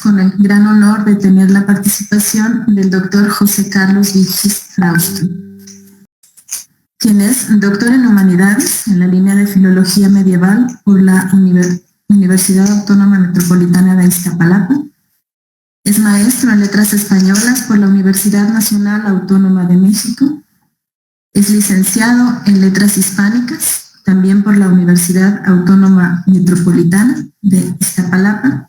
con el gran honor de tener la participación del doctor José Carlos Vilchis Frausto, quien es doctor en Humanidades en la línea de Filología Medieval por la Universidad Autónoma Metropolitana de Iztapalapa. Es maestro en Letras Españolas por la Universidad Nacional Autónoma de México. Es licenciado en Letras Hispánicas, también por la Universidad Autónoma Metropolitana de Iztapalapa.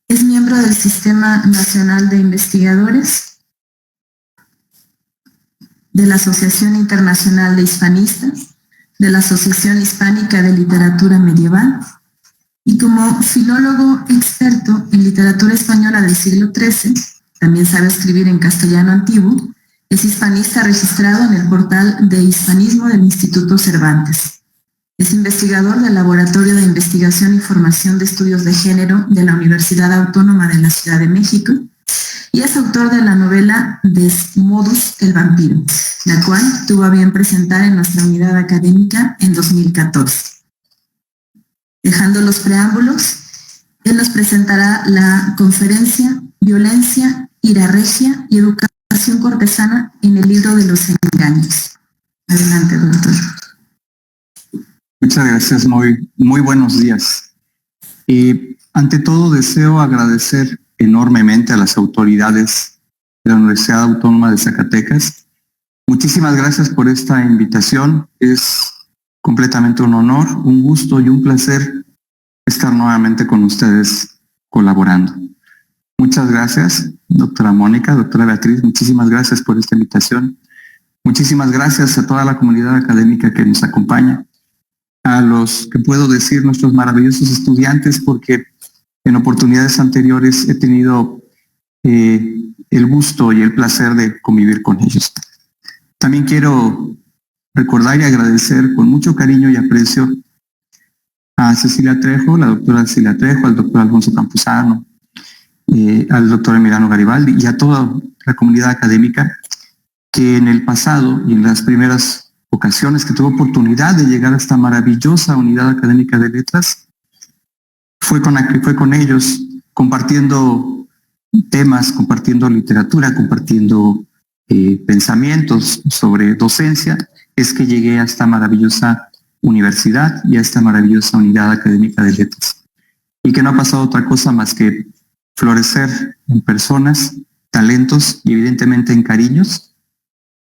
Es miembro del Sistema Nacional de Investigadores, de la Asociación Internacional de Hispanistas, de la Asociación Hispánica de Literatura Medieval, y como filólogo experto en literatura española del siglo XIII, también sabe escribir en castellano antiguo. Es hispanista registrado en el portal de Hispanismo del Instituto Cervantes. Es investigador del Laboratorio de Investigación y Formación de Estudios de Género de la Universidad Autónoma de la Ciudad de México y es autor de la novela Desmodus el vampiro, la cual tuvo a bien presentar en nuestra unidad académica en 2014. Dejando los preámbulos, él nos presentará la conferencia Violencia, Ira Regia y Educación Cortesana en el libro de los engaños. Adelante, doctor. Muchas gracias, muy buenos días. Ante todo, deseo agradecer enormemente a las autoridades de la Universidad Autónoma de Zacatecas. Muchísimas gracias por esta invitación. Es completamente un honor, un gusto y un placer estar nuevamente con ustedes colaborando. Muchas gracias, doctora Mónica, doctora Beatriz, muchísimas gracias por esta invitación. Muchísimas gracias a toda la comunidad académica que nos acompaña, a los que puedo decir nuestros maravillosos estudiantes, porque en oportunidades anteriores he tenido el gusto y el placer de convivir con ellos. También quiero recordar y agradecer con mucho cariño y aprecio a Cecilia Trejo, la doctora Cecilia Trejo, al doctor Alfonso Campuzano, al doctor Emiliano Garibaldi y a toda la comunidad académica que en el pasado y en las primeras ocasiones que tuve oportunidad de llegar a esta maravillosa unidad académica de letras, fue con ellos compartiendo temas, compartiendo literatura, compartiendo pensamientos sobre docencia, es que llegué a esta maravillosa universidad y a esta maravillosa unidad académica de letras. Y que no ha pasado otra cosa más que florecer en personas, talentos y evidentemente en cariños,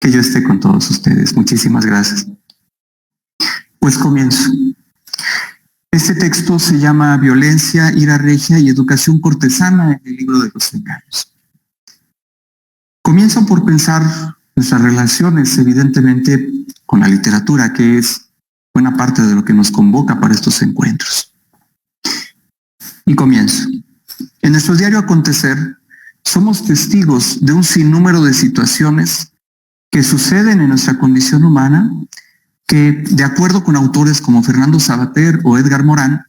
que yo esté con todos ustedes. Muchísimas gracias. Pues comienzo. Este texto se llama Violencia, Ira Regia y Educación Cortesana en el libro de los engaños. Comienzo por pensar nuestras relaciones, evidentemente, con la literatura, que es buena parte de lo que nos convoca para estos encuentros. Y comienzo. En nuestro diario acontecer, somos testigos de un sinnúmero de situaciones que suceden en nuestra condición humana, que, de acuerdo con autores como Fernando Savater o Edgar Morán,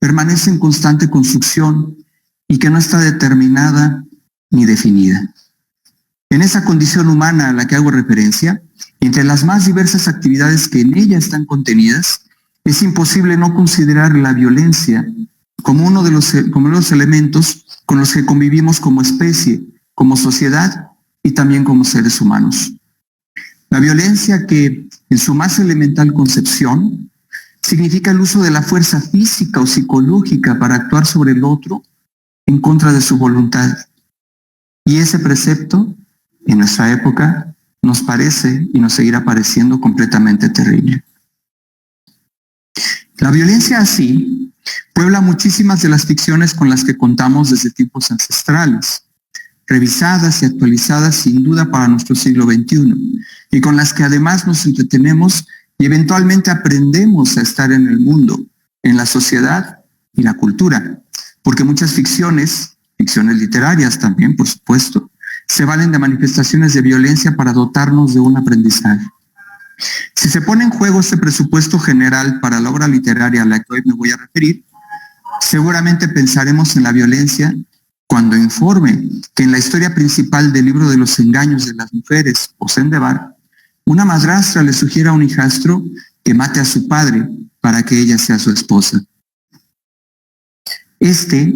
permanece en constante construcción y que no está determinada ni definida. En esa condición humana a la que hago referencia, entre las más diversas actividades que en ella están contenidas, es imposible no considerar la violencia como uno de los elementos con los que convivimos como especie, como sociedad y también como seres humanos. La violencia que, en su más elemental concepción, significa el uso de la fuerza física o psicológica para actuar sobre el otro en contra de su voluntad. Y ese precepto, en nuestra época, nos parece y nos seguirá pareciendo completamente terrible. La violencia así puebla muchísimas de las ficciones con las que contamos desde tiempos ancestrales, revisadas y actualizadas sin duda para nuestro siglo XXI, y con las que además nos entretenemos y eventualmente aprendemos a estar en el mundo, en la sociedad y la cultura, porque muchas ficciones literarias también, por supuesto, se valen de manifestaciones de violencia para dotarnos de un aprendizaje. Si se pone en juego este presupuesto general para la obra literaria a la que hoy me voy a referir, seguramente pensaremos en la violencia cuando informe que en la historia principal del libro de los engaños de las mujeres, o Sendebar, una madrastra le sugiere a un hijastro que mate a su padre para que ella sea su esposa.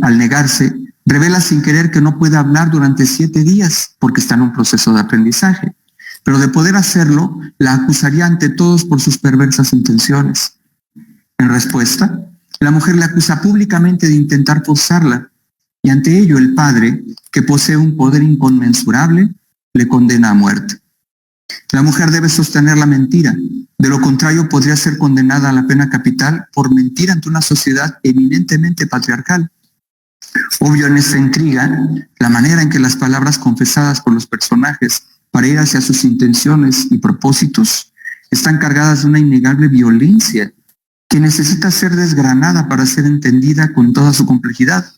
Al negarse, revela sin querer que no puede hablar durante 7 días porque está en un proceso de aprendizaje. Pero de poder hacerlo, la acusaría ante todos por sus perversas intenciones. En respuesta, la mujer le acusa públicamente de intentar forzarla, y ante ello el padre, que posee un poder inconmensurable, le condena a muerte. La mujer debe sostener la mentira, de lo contrario podría ser condenada a la pena capital por mentir ante una sociedad eminentemente patriarcal. Obvio en esta intriga, la manera en que las palabras confesadas por los personajes para ir hacia sus intenciones y propósitos están cargadas de una innegable violencia que necesita ser desgranada para ser entendida con toda su complejidad,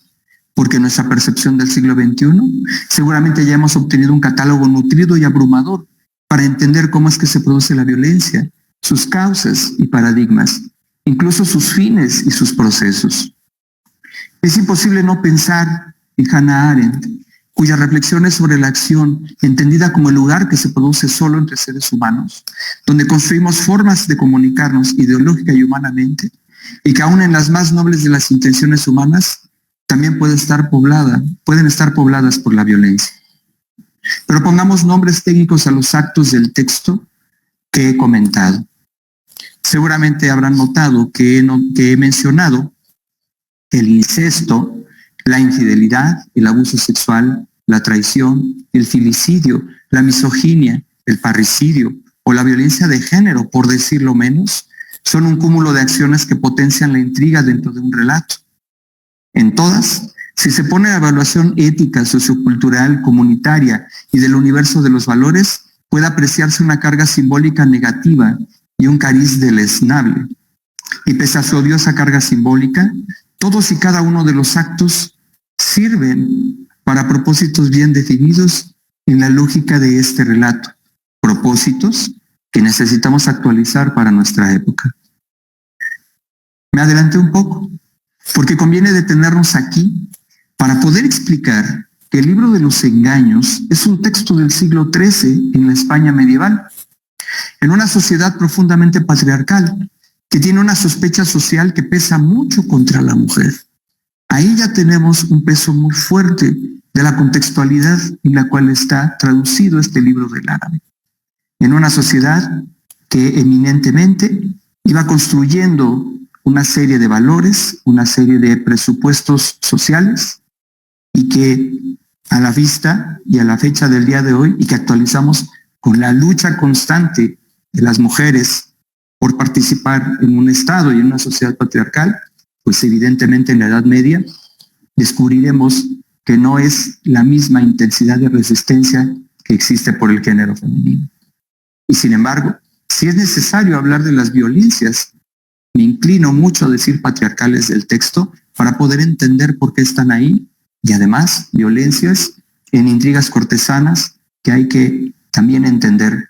porque en nuestra percepción del siglo XXI seguramente ya hemos obtenido un catálogo nutrido y abrumador para entender cómo es que se produce la violencia, sus causas y paradigmas, incluso sus fines y sus procesos. Es imposible no pensar en Hannah Arendt, cuyas reflexiones sobre la acción, entendida como el lugar que se produce solo entre seres humanos, donde construimos formas de comunicarnos ideológica y humanamente, y que aún en las más nobles de las intenciones humanas, también pueden estar pobladas por la violencia. Pero pongamos nombres técnicos a los actos del texto que he comentado. Seguramente habrán notado que he mencionado el incesto, la infidelidad, el abuso sexual, la traición, el filicidio, la misoginia, el parricidio o la violencia de género, por decirlo menos, son un cúmulo de acciones que potencian la intriga dentro de un relato. En todas, si se pone la evaluación ética, sociocultural, comunitaria y del universo de los valores, puede apreciarse una carga simbólica negativa y un cariz deleznable. Y pese a su odiosa carga simbólica, todos y cada uno de los actos sirven para propósitos bien definidos en la lógica de este relato, propósitos que necesitamos actualizar para nuestra época. Me adelanté un poco, porque conviene detenernos aquí para poder explicar que el libro de los engaños es un texto del siglo XIII en la España medieval, en una sociedad profundamente patriarcal, que tiene una sospecha social que pesa mucho contra la mujer. Ahí ya tenemos un peso muy fuerte de la contextualidad en la cual está traducido este libro del árabe. En una sociedad que eminentemente iba construyendo una serie de valores, una serie de presupuestos sociales, y que a la vista y a la fecha del día de hoy, y que actualizamos con la lucha constante de las mujeres por participar en un Estado y en una sociedad patriarcal, pues evidentemente en la Edad Media descubriremos que no es la misma intensidad de resistencia que existe por el género femenino. Y sin embargo, si es necesario hablar de las violencias, me inclino mucho a decir patriarcales del texto para poder entender por qué están ahí, y además violencias en intrigas cortesanas que hay que también entender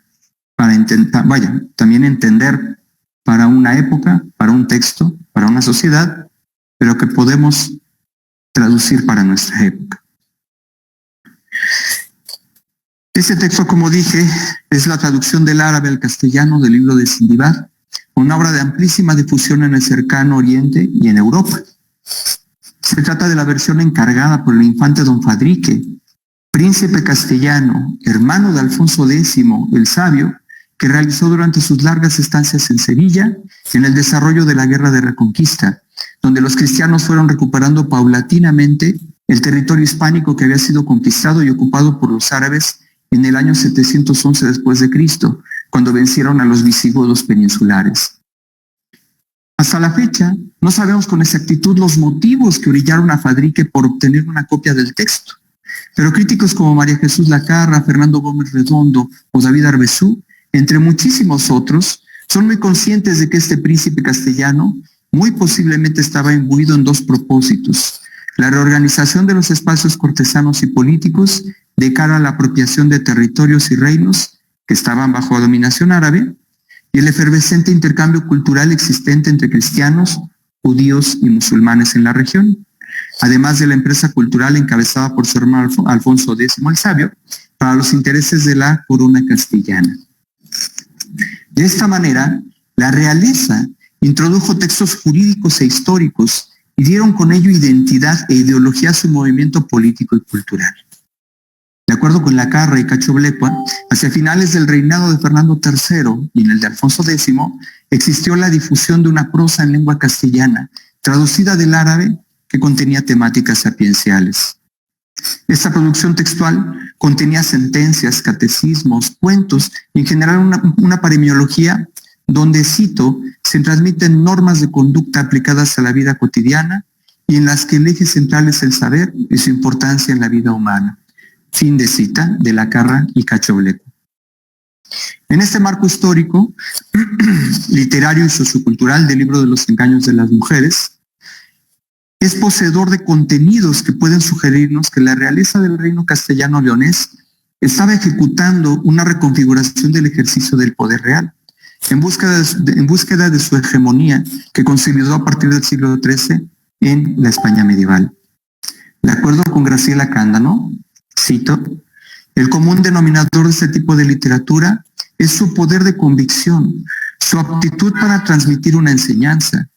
entender para una época, para un texto, para una sociedad, pero que podemos traducir para nuestra época. Este texto, como dije, es la traducción del árabe al castellano del libro de Sindibad, una obra de amplísima difusión en el cercano Oriente y en Europa. Se trata de la versión encargada por el infante don Fadrique, príncipe castellano, hermano de Alfonso X el Sabio, que realizó durante sus largas estancias en Sevilla en el desarrollo de la Guerra de Reconquista, donde los cristianos fueron recuperando paulatinamente el territorio hispánico que había sido conquistado y ocupado por los árabes en el año 711 después de Cristo, cuando vencieron a los visigodos peninsulares. Hasta la fecha, no sabemos con exactitud los motivos que orillaron a Fadrique por obtener una copia del texto, pero críticos como María Jesús Lacarra, Fernando Gómez Redondo o David Arbezú, entre muchísimos otros, son muy conscientes de que este príncipe castellano muy posiblemente estaba imbuido en dos propósitos: la reorganización de los espacios cortesanos y políticos de cara a la apropiación de territorios y reinos que estaban bajo dominación árabe, y el efervescente intercambio cultural existente entre cristianos, judíos y musulmanes en la región, además de la empresa cultural encabezada por su hermano Alfonso X el Sabio para los intereses de la corona castellana. De esta manera, la realeza introdujo textos jurídicos e históricos y dieron con ello identidad e ideología a su movimiento político y cultural. De acuerdo con Lacarra y Cacho Blecua, hacia finales del reinado de Fernando III y en el de Alfonso X, existió la difusión de una prosa en lengua castellana, traducida del árabe, que contenía temáticas sapienciales. Esta producción textual contenía sentencias, catecismos, cuentos y en general una paremiología donde, cito, se transmiten normas de conducta aplicadas a la vida cotidiana y en las que el eje central es el saber y su importancia en la vida humana. Fin de cita de Lacarra y Cacho Blecua. En este marco histórico, literario y sociocultural del libro de los engaños de las mujeres, es poseedor de contenidos que pueden sugerirnos que la realeza del reino castellano-leonés estaba ejecutando una reconfiguración del ejercicio del poder real, en búsqueda de su hegemonía que consolidó a partir del siglo XIII en la España medieval. De acuerdo con Graciela Cándano, cito, el común denominador de este tipo de literatura es su poder de convicción, su aptitud para transmitir una enseñanza.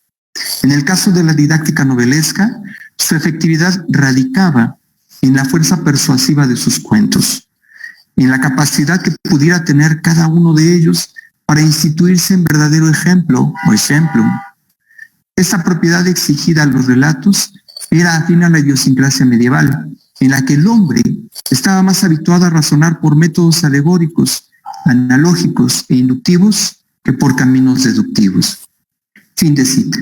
En el caso de la didáctica novelesca, su efectividad radicaba en la fuerza persuasiva de sus cuentos, en la capacidad que pudiera tener cada uno de ellos para instituirse en verdadero ejemplo o exemplum. Esta propiedad exigida a los relatos era afín a la idiosincrasia medieval, en la que el hombre estaba más habituado a razonar por métodos alegóricos, analógicos e inductivos que por caminos deductivos. Fin de cita.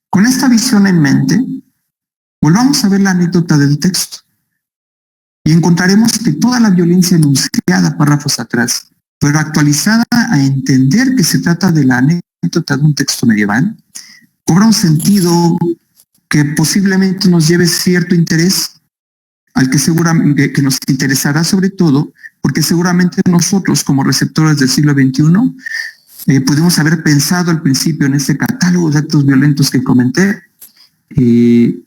Con esta visión en mente, volvamos a ver la anécdota del texto y encontraremos que toda la violencia enunciada párrafos atrás, pero actualizada a entender que se trata de la anécdota de un texto medieval, cobra un sentido que posiblemente nos lleve cierto interés, al que seguramente que nos interesará sobre todo, porque seguramente nosotros como receptores del siglo XXI pudimos haber pensado al principio en este catálogo de actos violentos que comenté,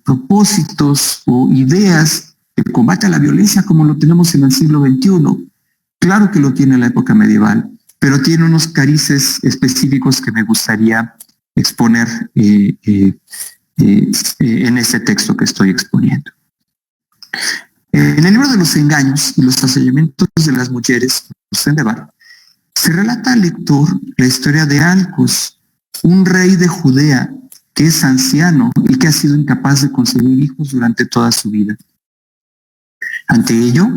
propósitos o ideas de combate a la violencia como lo tenemos en el siglo XXI. Claro que lo tiene la época medieval, pero tiene unos carices específicos que me gustaría exponer en este texto que estoy exponiendo. En el libro de los engaños y los asesinatos de las mujeres, Sendebar, se relata al lector la historia de Alcos, un rey de Judea que es anciano y que ha sido incapaz de concebir hijos durante toda su vida. Ante ello,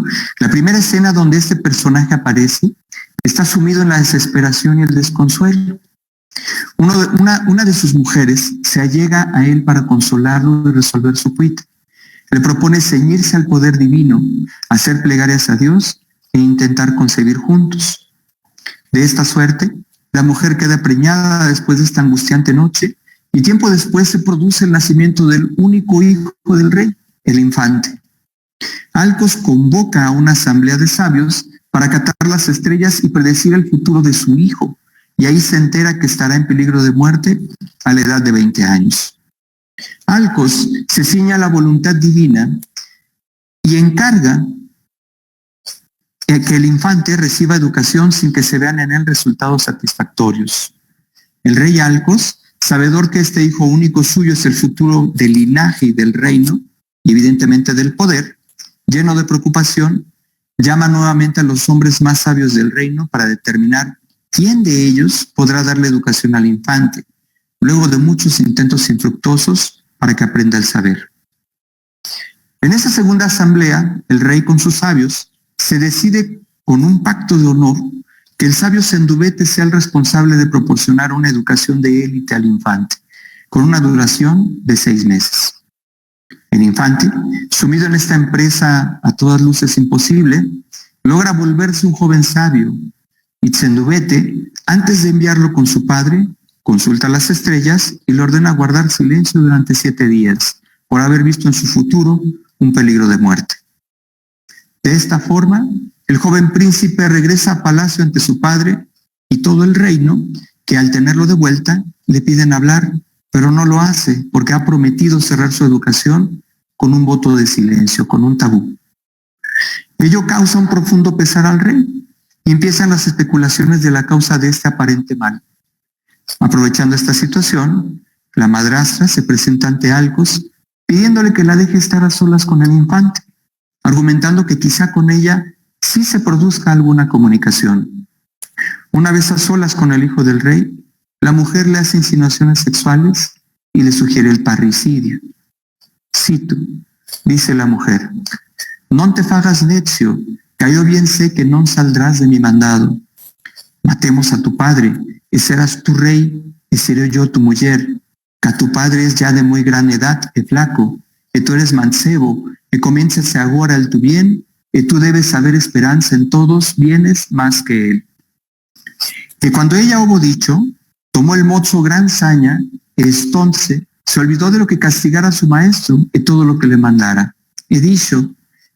la primera escena donde este personaje aparece está sumido en la desesperación y el desconsuelo. Una de sus mujeres se allega a él para consolarlo y resolver su cuita. Le propone ceñirse al poder divino, hacer plegarias a Dios e intentar concebir juntos. De esta suerte, la mujer queda preñada después de esta angustiante noche y tiempo después se produce el nacimiento del único hijo del rey, el infante. Alcos convoca a una asamblea de sabios para catar las estrellas y predecir el futuro de su hijo, y ahí se entera que estará en peligro de muerte a la edad de 20 años. Alcos se ciña a la voluntad divina y encarga que el infante reciba educación sin que se vean en él resultados satisfactorios. El rey Alcos, sabedor que este hijo único suyo es el futuro del linaje y del reino, y evidentemente del poder, lleno de preocupación, llama nuevamente a los hombres más sabios del reino para determinar quién de ellos podrá darle educación al infante, luego de muchos intentos infructuosos para que aprenda el saber. En esa segunda asamblea, el rey con sus sabios se decide con un pacto de honor que el sabio Sendubete sea el responsable de proporcionar una educación de élite al infante, con una duración de 6 meses. El infante, sumido en esta empresa a todas luces imposible, logra volverse un joven sabio, y Sendubete, antes de enviarlo con su padre, consulta las estrellas y le ordena guardar silencio durante 7 días, por haber visto en su futuro un peligro de muerte. De esta forma, el joven príncipe regresa a palacio ante su padre y todo el reino, que al tenerlo de vuelta, le piden hablar, pero no lo hace porque ha prometido cerrar su educación con un voto de silencio, con un tabú. Ello causa un profundo pesar al rey y empiezan las especulaciones de la causa de este aparente mal. Aprovechando esta situación, la madrastra se presenta ante Alcos pidiéndole que la deje estar a solas con el infante, argumentando que quizá con ella sí se produzca alguna comunicación. Una vez a solas con el hijo del rey, la mujer le hace insinuaciones sexuales y le sugiere el parricidio. Cito, dice la mujer, «Non te fagas necio, que yo bien sé que non saldrás de mi mandado. Matemos a tu padre, y serás tu rey, y seré yo tu mujer, que tu padre es ya de muy gran edad y flaco, que tú eres mancebo, que comiences ahora el tu bien, y tú debes saber esperanza en todos bienes más que él». Y cuando ella hubo dicho, tomó el mozo gran saña, y entonces se olvidó de lo que castigara a su maestro y todo lo que le mandara. Y dicho,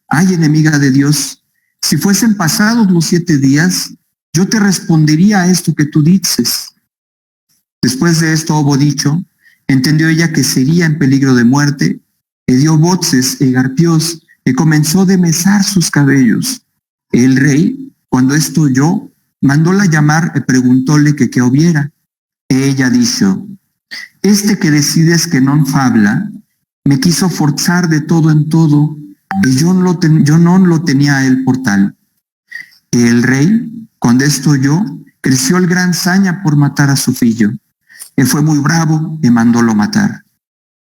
«Ay, enemiga de Dios, si fuesen pasados los 7 días, yo te respondería a esto que tú dices». Después de esto hubo dicho, entendió ella que sería en peligro de muerte, y dio voces y garpios, y comenzó de mesar sus cabellos. El rey, cuando esto oyó, mandóla llamar y preguntóle que qué hubiera. Ella dijo, «Este que decides que non fabla, me quiso forzar de todo en todo, y yo no lo tenía a él por tal». El rey, cuando esto oyó, creció el gran saña por matar a su fillo. Él fue muy bravo y mandólo matar.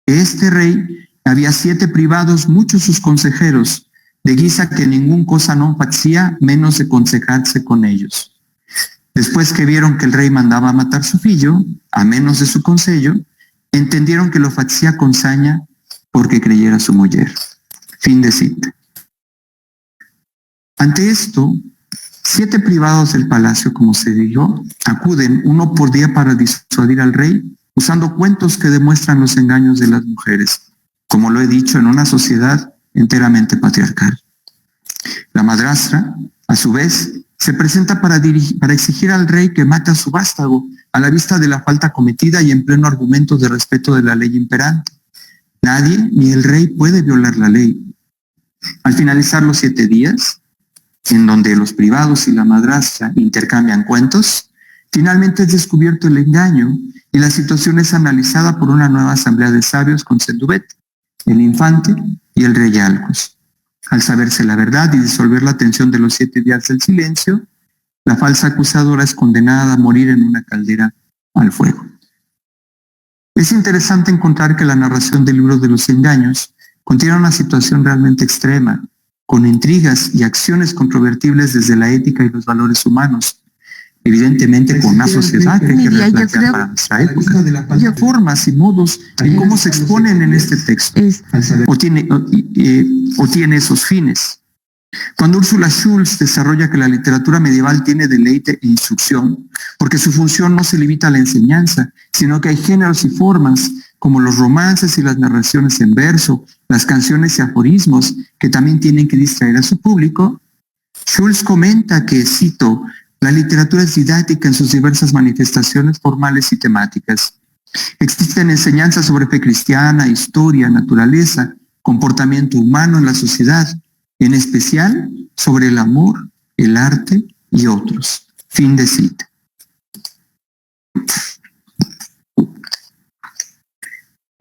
Este rey había 7 privados, muchos sus consejeros, de guisa que ningún cosa no hacía menos de consejarse con ellos. Después que vieron que el rey mandaba matar su fillo, a menos de su consejo, entendieron que lo hacía con saña porque creyera su mujer. Fin de cita. Ante esto, 7 privados del palacio, como se dijo, acuden uno por día para disuadir al rey, usando cuentos que demuestran los engaños de las mujeres, como lo he dicho, en una sociedad enteramente patriarcal. La madrastra, a su vez, se presenta para exigir al rey que mate a su vástago, a la vista de la falta cometida y en pleno argumento de respeto de la ley imperante. Nadie, ni el rey, puede violar la ley. Al finalizar los 7 días, en donde los privados y la madrastra intercambian cuentos, finalmente es descubierto el engaño y la situación es analizada por una nueva asamblea de sabios con Sendubet, el infante y el rey Alcos. Al saberse la verdad y disolver la tensión de los 7 días del silencio, la falsa acusadora es condenada a morir en una caldera al fuego. Es interesante encontrar que la narración del libro de los engaños contiene una situación realmente extrema, con intrigas y acciones controvertibles desde la ética y los valores humanos, evidentemente con una sociedad que hay que replantear para nuestra época. Hay formas y modos en cómo se exponen en este texto, o tiene esos fines. Cuando Úrsula Schulz desarrolla que la literatura medieval tiene deleite e instrucción, porque su función no se limita a la enseñanza, sino que hay géneros y formas, como los romances y las narraciones en verso, las canciones y aforismos, que también tienen que distraer a su público, Schulz comenta que, cito, «La literatura es didáctica en sus diversas manifestaciones formales y temáticas. Existen enseñanzas sobre fe cristiana, historia, naturaleza, comportamiento humano en la sociedad, en especial sobre el amor, el arte y otros». Fin de cita.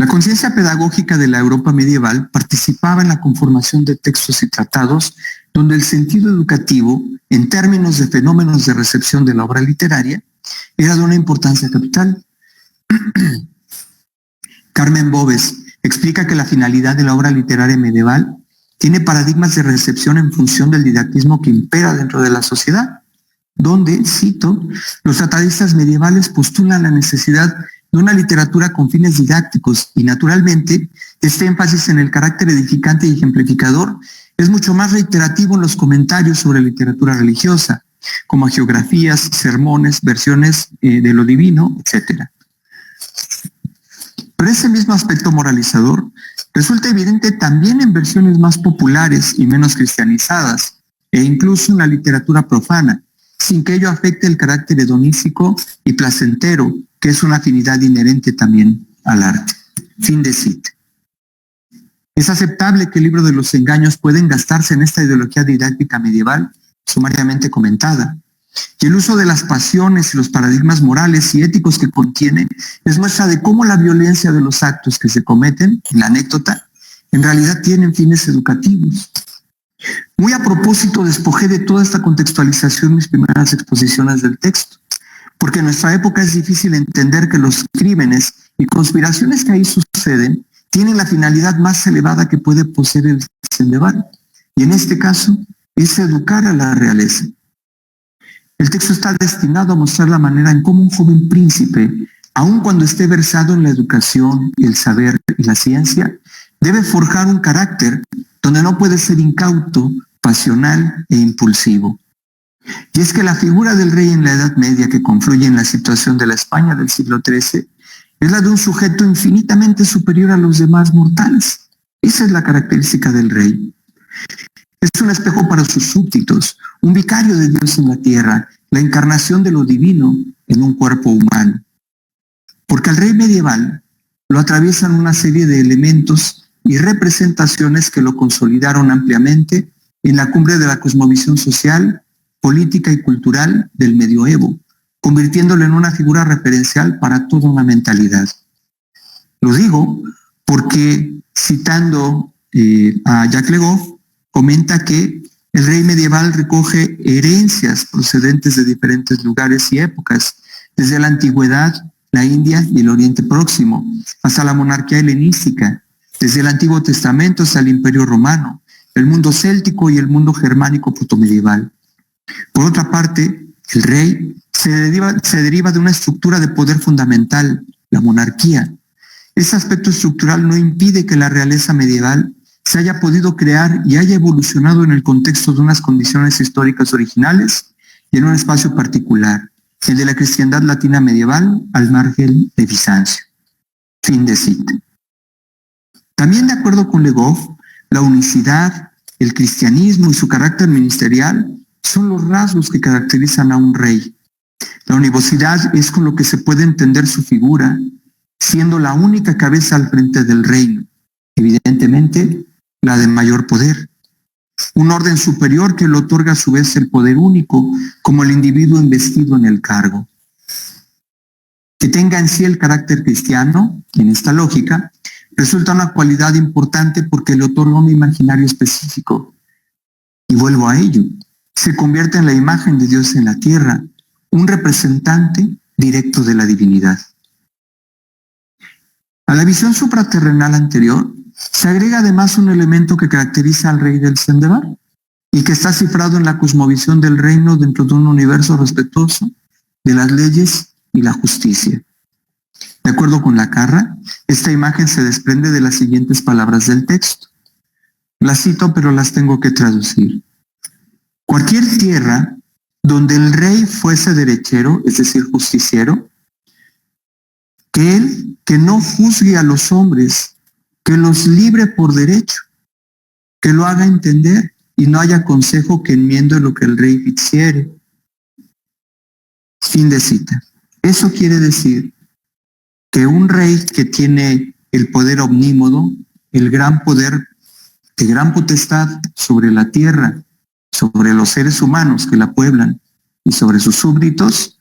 La conciencia pedagógica de la Europa medieval participaba en la conformación de textos y tratados donde el sentido educativo, en términos de fenómenos de recepción de la obra literaria, era de una importancia capital. Carmen Bóves explica que la finalidad de la obra literaria medieval tiene paradigmas de recepción en función del didactismo que impera dentro de la sociedad, donde, cito, los tratadistas medievales postulan la necesidad de una literatura con fines didácticos y, naturalmente, este énfasis en el carácter edificante y ejemplificador es mucho más reiterativo en los comentarios sobre literatura religiosa, como geografías, sermones, versiones de lo divino, etc. Pero ese mismo aspecto moralizador resulta evidente también en versiones más populares y menos cristianizadas, e incluso en la literatura profana, sin que ello afecte el carácter hedonístico y placentero, que es una afinidad inherente también al arte. Fin de cita. Es aceptable que el libro de los engaños pueda engastarse en esta ideología didáctica medieval sumariamente comentada, Y el uso de las pasiones y los paradigmas morales y éticos que contiene es muestra de cómo la violencia de los actos que se cometen, en la anécdota, en realidad tienen fines educativos. Muy a propósito, despojé de toda esta contextualización mis primeras exposiciones del texto, porque en nuestra época es difícil entender que los crímenes y conspiraciones que ahí suceden tienen la finalidad más elevada que puede poseer el Zendeval, y en este caso es educar a la realeza. El texto está destinado a mostrar la manera en cómo un joven príncipe, aun cuando esté versado en la educación, el saber y la ciencia, debe forjar un carácter donde no puede ser incauto, pasional e impulsivo. Y es que la figura del rey en la Edad Media que confluye en la situación de la España del siglo XIII es la de un sujeto infinitamente superior a los demás mortales. Esa es la característica del rey. Es un espejo para sus súbditos, un vicario de Dios en la tierra, la encarnación de lo divino en un cuerpo humano. Porque al rey medieval lo atraviesan una serie de elementos y representaciones que lo consolidaron ampliamente en la cumbre de la cosmovisión social, política y cultural del medioevo, convirtiéndolo en una figura referencial para toda una mentalidad. Lo digo porque, citando a Jacques Le Goff, comenta que el rey medieval recoge herencias procedentes de diferentes lugares y épocas, desde la antigüedad, la India y el Oriente Próximo, hasta la monarquía helenística, desde el Antiguo Testamento hasta el Imperio Romano, el mundo céltico y el mundo germánico protomedieval. Por otra parte, el rey se deriva de una estructura de poder fundamental, la monarquía. Ese aspecto estructural no impide que la realeza medieval se haya podido crear y haya evolucionado en el contexto de unas condiciones históricas originales y en un espacio particular, el de la cristiandad latina medieval al margen de Bizancio. Fin de cita. También, de acuerdo con Le Goff, la unicidad, el cristianismo y su carácter ministerial son los rasgos que caracterizan a un rey. La univocidad es con lo que se puede entender su figura, siendo la única cabeza al frente del reino, evidentemente la de mayor poder. Un orden superior que le otorga a su vez el poder único como el individuo investido en el cargo. Que tenga en sí el carácter cristiano, en esta lógica, resulta una cualidad importante porque le otorga un imaginario específico. Y vuelvo a ello. Se convierte en la imagen de Dios en la tierra, un representante directo de la divinidad. A la visión supraterrenal anterior, se agrega además un elemento que caracteriza al rey del Zendeval y que está cifrado en la cosmovisión del reino dentro de un universo respetuoso de las leyes y la justicia. De acuerdo con la Carra, esta imagen se desprende de las siguientes palabras del texto. Las cito, pero las tengo que traducir. Cualquier tierra donde el rey fuese derechero, es decir, justiciero, que él que no juzgue a los hombres, que los libre por derecho, que lo haga entender y no haya consejo que enmiende lo que el rey hiciere. Fin de cita. Eso quiere decir que un rey que tiene el poder omnímodo, el gran poder de gran potestad sobre la tierra, sobre los seres humanos que la pueblan y sobre sus súbditos,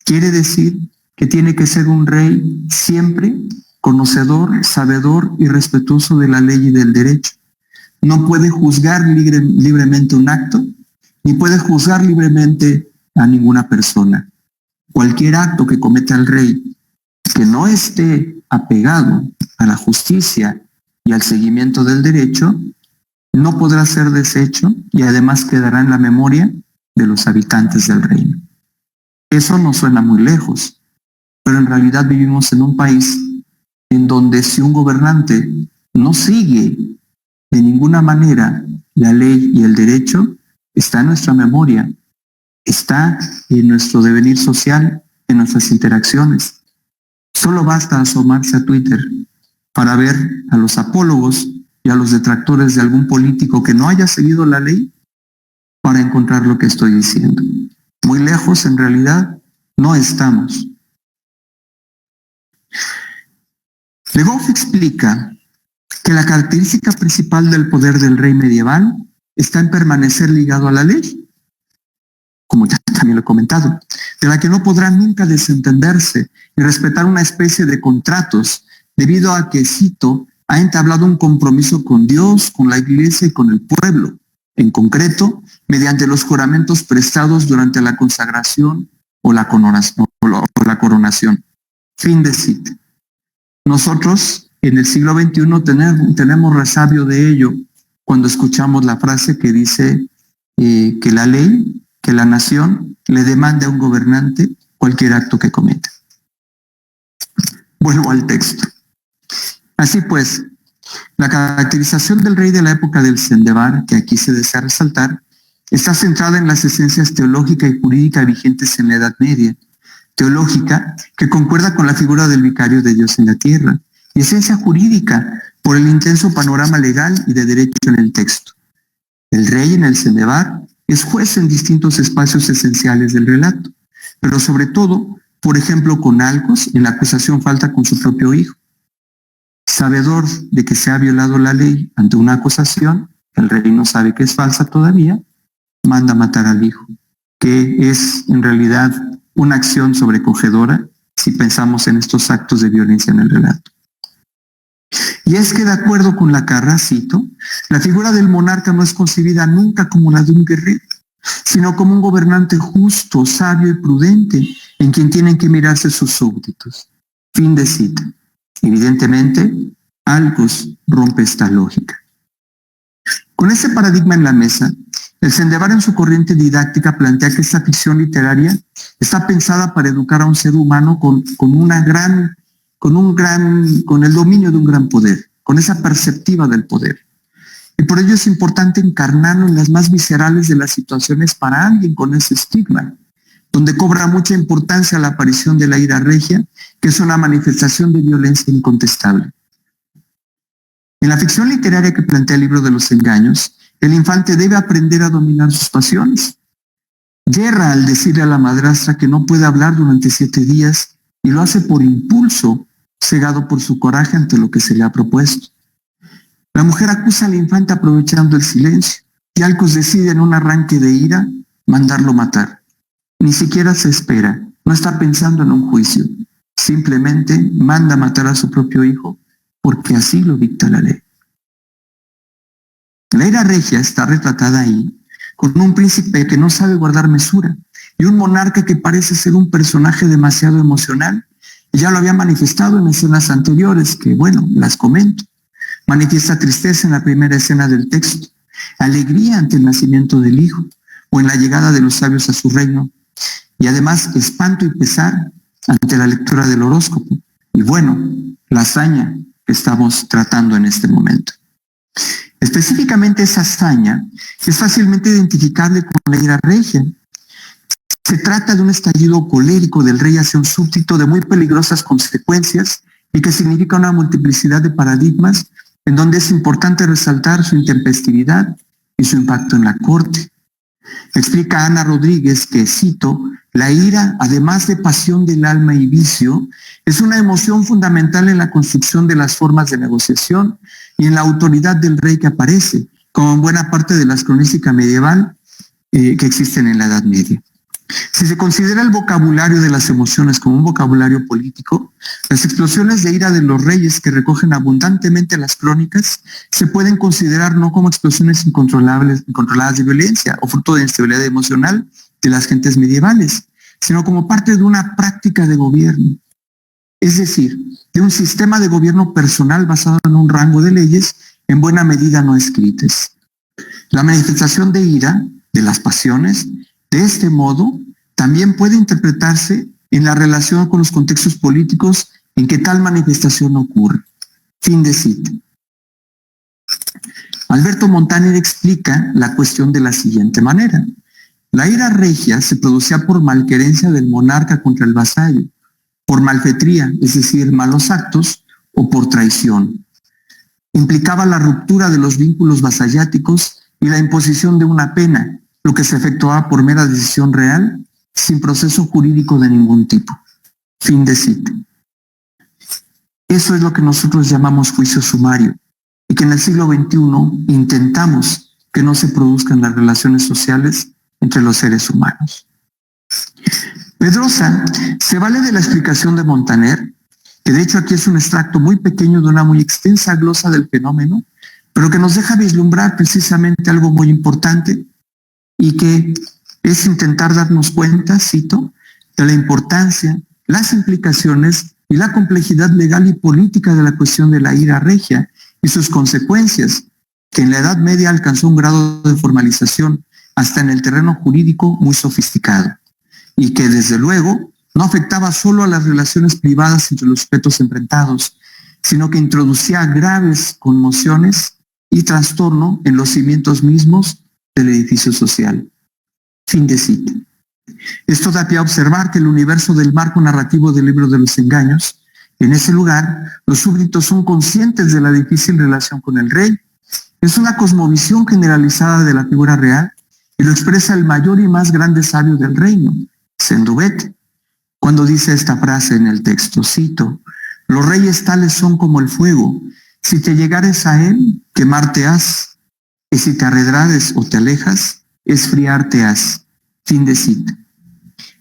quiere decir que tiene que ser un rey siempre conocedor, sabedor y respetuoso de la ley y del derecho. No puede juzgar libremente un acto, ni puede juzgar libremente a ninguna persona. Cualquier acto que cometa el rey que no esté apegado a la justicia y al seguimiento del derecho, no podrá ser deshecho y además quedará en la memoria de los habitantes del reino. Eso no suena muy lejos, pero en realidad vivimos en un país en donde si un gobernante no sigue de ninguna manera la ley y el derecho, está en nuestra memoria, está en nuestro devenir social, en nuestras interacciones. Solo basta asomarse a Twitter para ver a los apólogos y a los detractores de algún político que no haya seguido la ley para encontrar lo que estoy diciendo. Muy lejos, en realidad, no estamos. Le Goff explica que la característica principal del poder del rey medieval está en permanecer ligado a la ley, como ya también lo he comentado, de la que no podrá nunca desentenderse y respetar una especie de contratos, debido a que, cito, ha entablado un compromiso con Dios, con la Iglesia y con el pueblo, en concreto, mediante los juramentos prestados durante la consagración o la coronación. Fin de cita. Nosotros, en el siglo XXI, tenemos resabio de ello cuando escuchamos la frase que dice que la ley, que la nación le demande a un gobernante cualquier acto que cometa. Vuelvo al texto. Así pues, la caracterización del rey de la época del Sendebar, que aquí se desea resaltar, está centrada en las esencias teológica y jurídica vigentes en la Edad Media, teológica que concuerda con la figura del vicario de Dios en la tierra, y esencia jurídica por el intenso panorama legal y de derecho en el texto. El rey en el Sendebar es juez en distintos espacios esenciales del relato, pero sobre todo, por ejemplo, con Alcos, en la acusación falta con su propio hijo. Sabedor de que se ha violado la ley ante una acusación, el rey no sabe que es falsa todavía, manda matar al hijo, que es en realidad una acción sobrecogedora si pensamos en estos actos de violencia en el relato. Y es que de acuerdo con la Carra, cito, la figura del monarca no es concebida nunca como la de un guerrero, sino como un gobernante justo, sabio y prudente en quien tienen que mirarse sus súbditos. Fin de cita. Evidentemente, Alcos rompe esta lógica. Con ese paradigma en la mesa, el Sendebar en su corriente didáctica plantea que esta ficción literaria está pensada para educar a un ser humano con el dominio de un gran poder, con esa perspectiva del poder. Y por ello es importante encarnarlo en las más viscerales de las situaciones para alguien con ese estigma, donde cobra mucha importancia la aparición de la ira regia, que es una manifestación de violencia incontestable. En la ficción literaria que plantea el libro de los engaños, el infante debe aprender a dominar sus pasiones. Yerra al decirle a la madrastra que no puede hablar durante 7 días y lo hace por impulso, cegado por su coraje ante lo que se le ha propuesto. La mujer acusa al infante aprovechando el silencio y Alcos decide en un arranque de ira mandarlo matar. Ni siquiera se espera, no está pensando en un juicio, simplemente manda matar a su propio hijo porque así lo dicta la ley. La ira regia está retratada ahí con un príncipe que no sabe guardar mesura y un monarca que parece ser un personaje demasiado emocional. Y ya lo había manifestado en escenas anteriores, que bueno, las comento. Manifiesta tristeza en la primera escena del texto, alegría ante el nacimiento del hijo o en la llegada de los sabios a su reino, y además espanto y pesar ante la lectura del horóscopo. Y bueno, la hazaña que estamos tratando en este momento. Específicamente esa hazaña es fácilmente identificable con la ira regia. Se trata de un estallido colérico del rey hacia un súbdito de muy peligrosas consecuencias y que significa una multiplicidad de paradigmas en donde es importante resaltar su intempestividad y su impacto en la corte. Explica Ana Rodríguez que, cito, la ira, además de pasión del alma y vicio, es una emoción fundamental en la construcción de las formas de negociación y en la autoridad del rey que aparece, como en buena parte de la cronística medieval que existen en la Edad Media. Si se considera el vocabulario de las emociones como un vocabulario político, las explosiones de ira de los reyes que recogen abundantemente las crónicas se pueden considerar no como explosiones incontroladas de violencia o fruto de inestabilidad emocional de las gentes medievales, sino como parte de una práctica de gobierno, es decir, de un sistema de gobierno personal basado en un rango de leyes en buena medida no escritas. La manifestación de ira, de las pasiones, de este modo, también puede interpretarse en la relación con los contextos políticos en que tal manifestación ocurre. Fin de cita. Alberto Montaner explica la cuestión de la siguiente manera. La ira regia se producía por malquerencia del monarca contra el vasallo, por malfetría, es decir, malos actos, o por traición. Implicaba la ruptura de los vínculos vasalláticos y la imposición de una pena, lo que se efectuaba por mera decisión real, sin proceso jurídico de ningún tipo. Fin de cita. Eso es lo que nosotros llamamos juicio sumario, y que en el siglo XXI intentamos que no se produzcan las relaciones sociales entre los seres humanos. Pedrosa se vale de la explicación de Montaner, que de hecho aquí es un extracto muy pequeño de una muy extensa glosa del fenómeno, pero que nos deja vislumbrar precisamente algo muy importante y que es intentar darnos cuenta, cito, de la importancia, las implicaciones y la complejidad legal y política de la cuestión de la ira regia y sus consecuencias, que en la Edad Media alcanzó un grado de formalización hasta en el terreno jurídico muy sofisticado, y que desde luego no afectaba solo a las relaciones privadas entre los sujetos enfrentados, sino que introducía graves conmociones y trastorno en los cimientos mismos del edificio social. Fin de cita. Esto da pie a observar que el universo del marco narrativo del libro de los engaños, en ese lugar, los súbditos son conscientes de la difícil relación con el rey. Es una cosmovisión generalizada de la figura real y lo expresa el mayor y más grande sabio del reino, Sendubete, cuando dice esta frase en el texto, cito, los reyes tales son como el fuego, si te llegares a él, quemarte has, y si te arredrares o te alejas, esfriarte has. Fin de cita.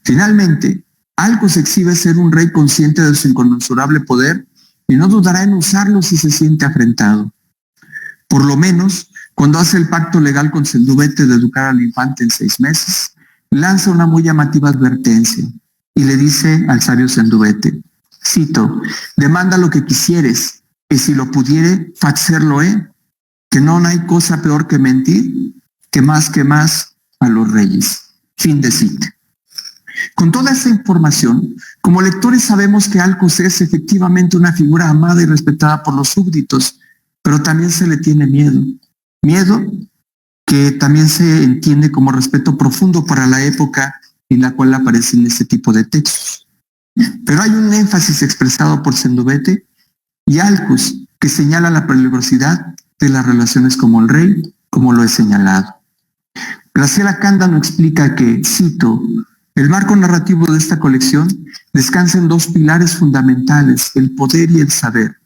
Finalmente, Alcos exhibe ser un rey consciente de su inconmensurable poder y no dudará en usarlo si se siente afrentado. Por lo menos, cuando hace el pacto legal con Sendubete de educar al infante en 6 meses, lanza una muy llamativa advertencia y le dice al sabio Sendubete, cito, demanda lo que quisieres, y si lo pudiere, facerlo, que no hay cosa peor que mentir, que más a los reyes. Fin de cita. Con toda esa información, como lectores sabemos que Alcos es efectivamente una figura amada y respetada por los súbditos, pero también se le tiene miedo. Miedo que también se entiende como respeto profundo para la época en la cual aparecen este tipo de textos. Pero hay un énfasis expresado por Sendubete y Alcos que señala la peligrosidad de las relaciones como el rey, como lo he señalado. Graciela Cándano explica que, cito, el marco narrativo de esta colección descansa en 2 pilares fundamentales, el poder y el saber.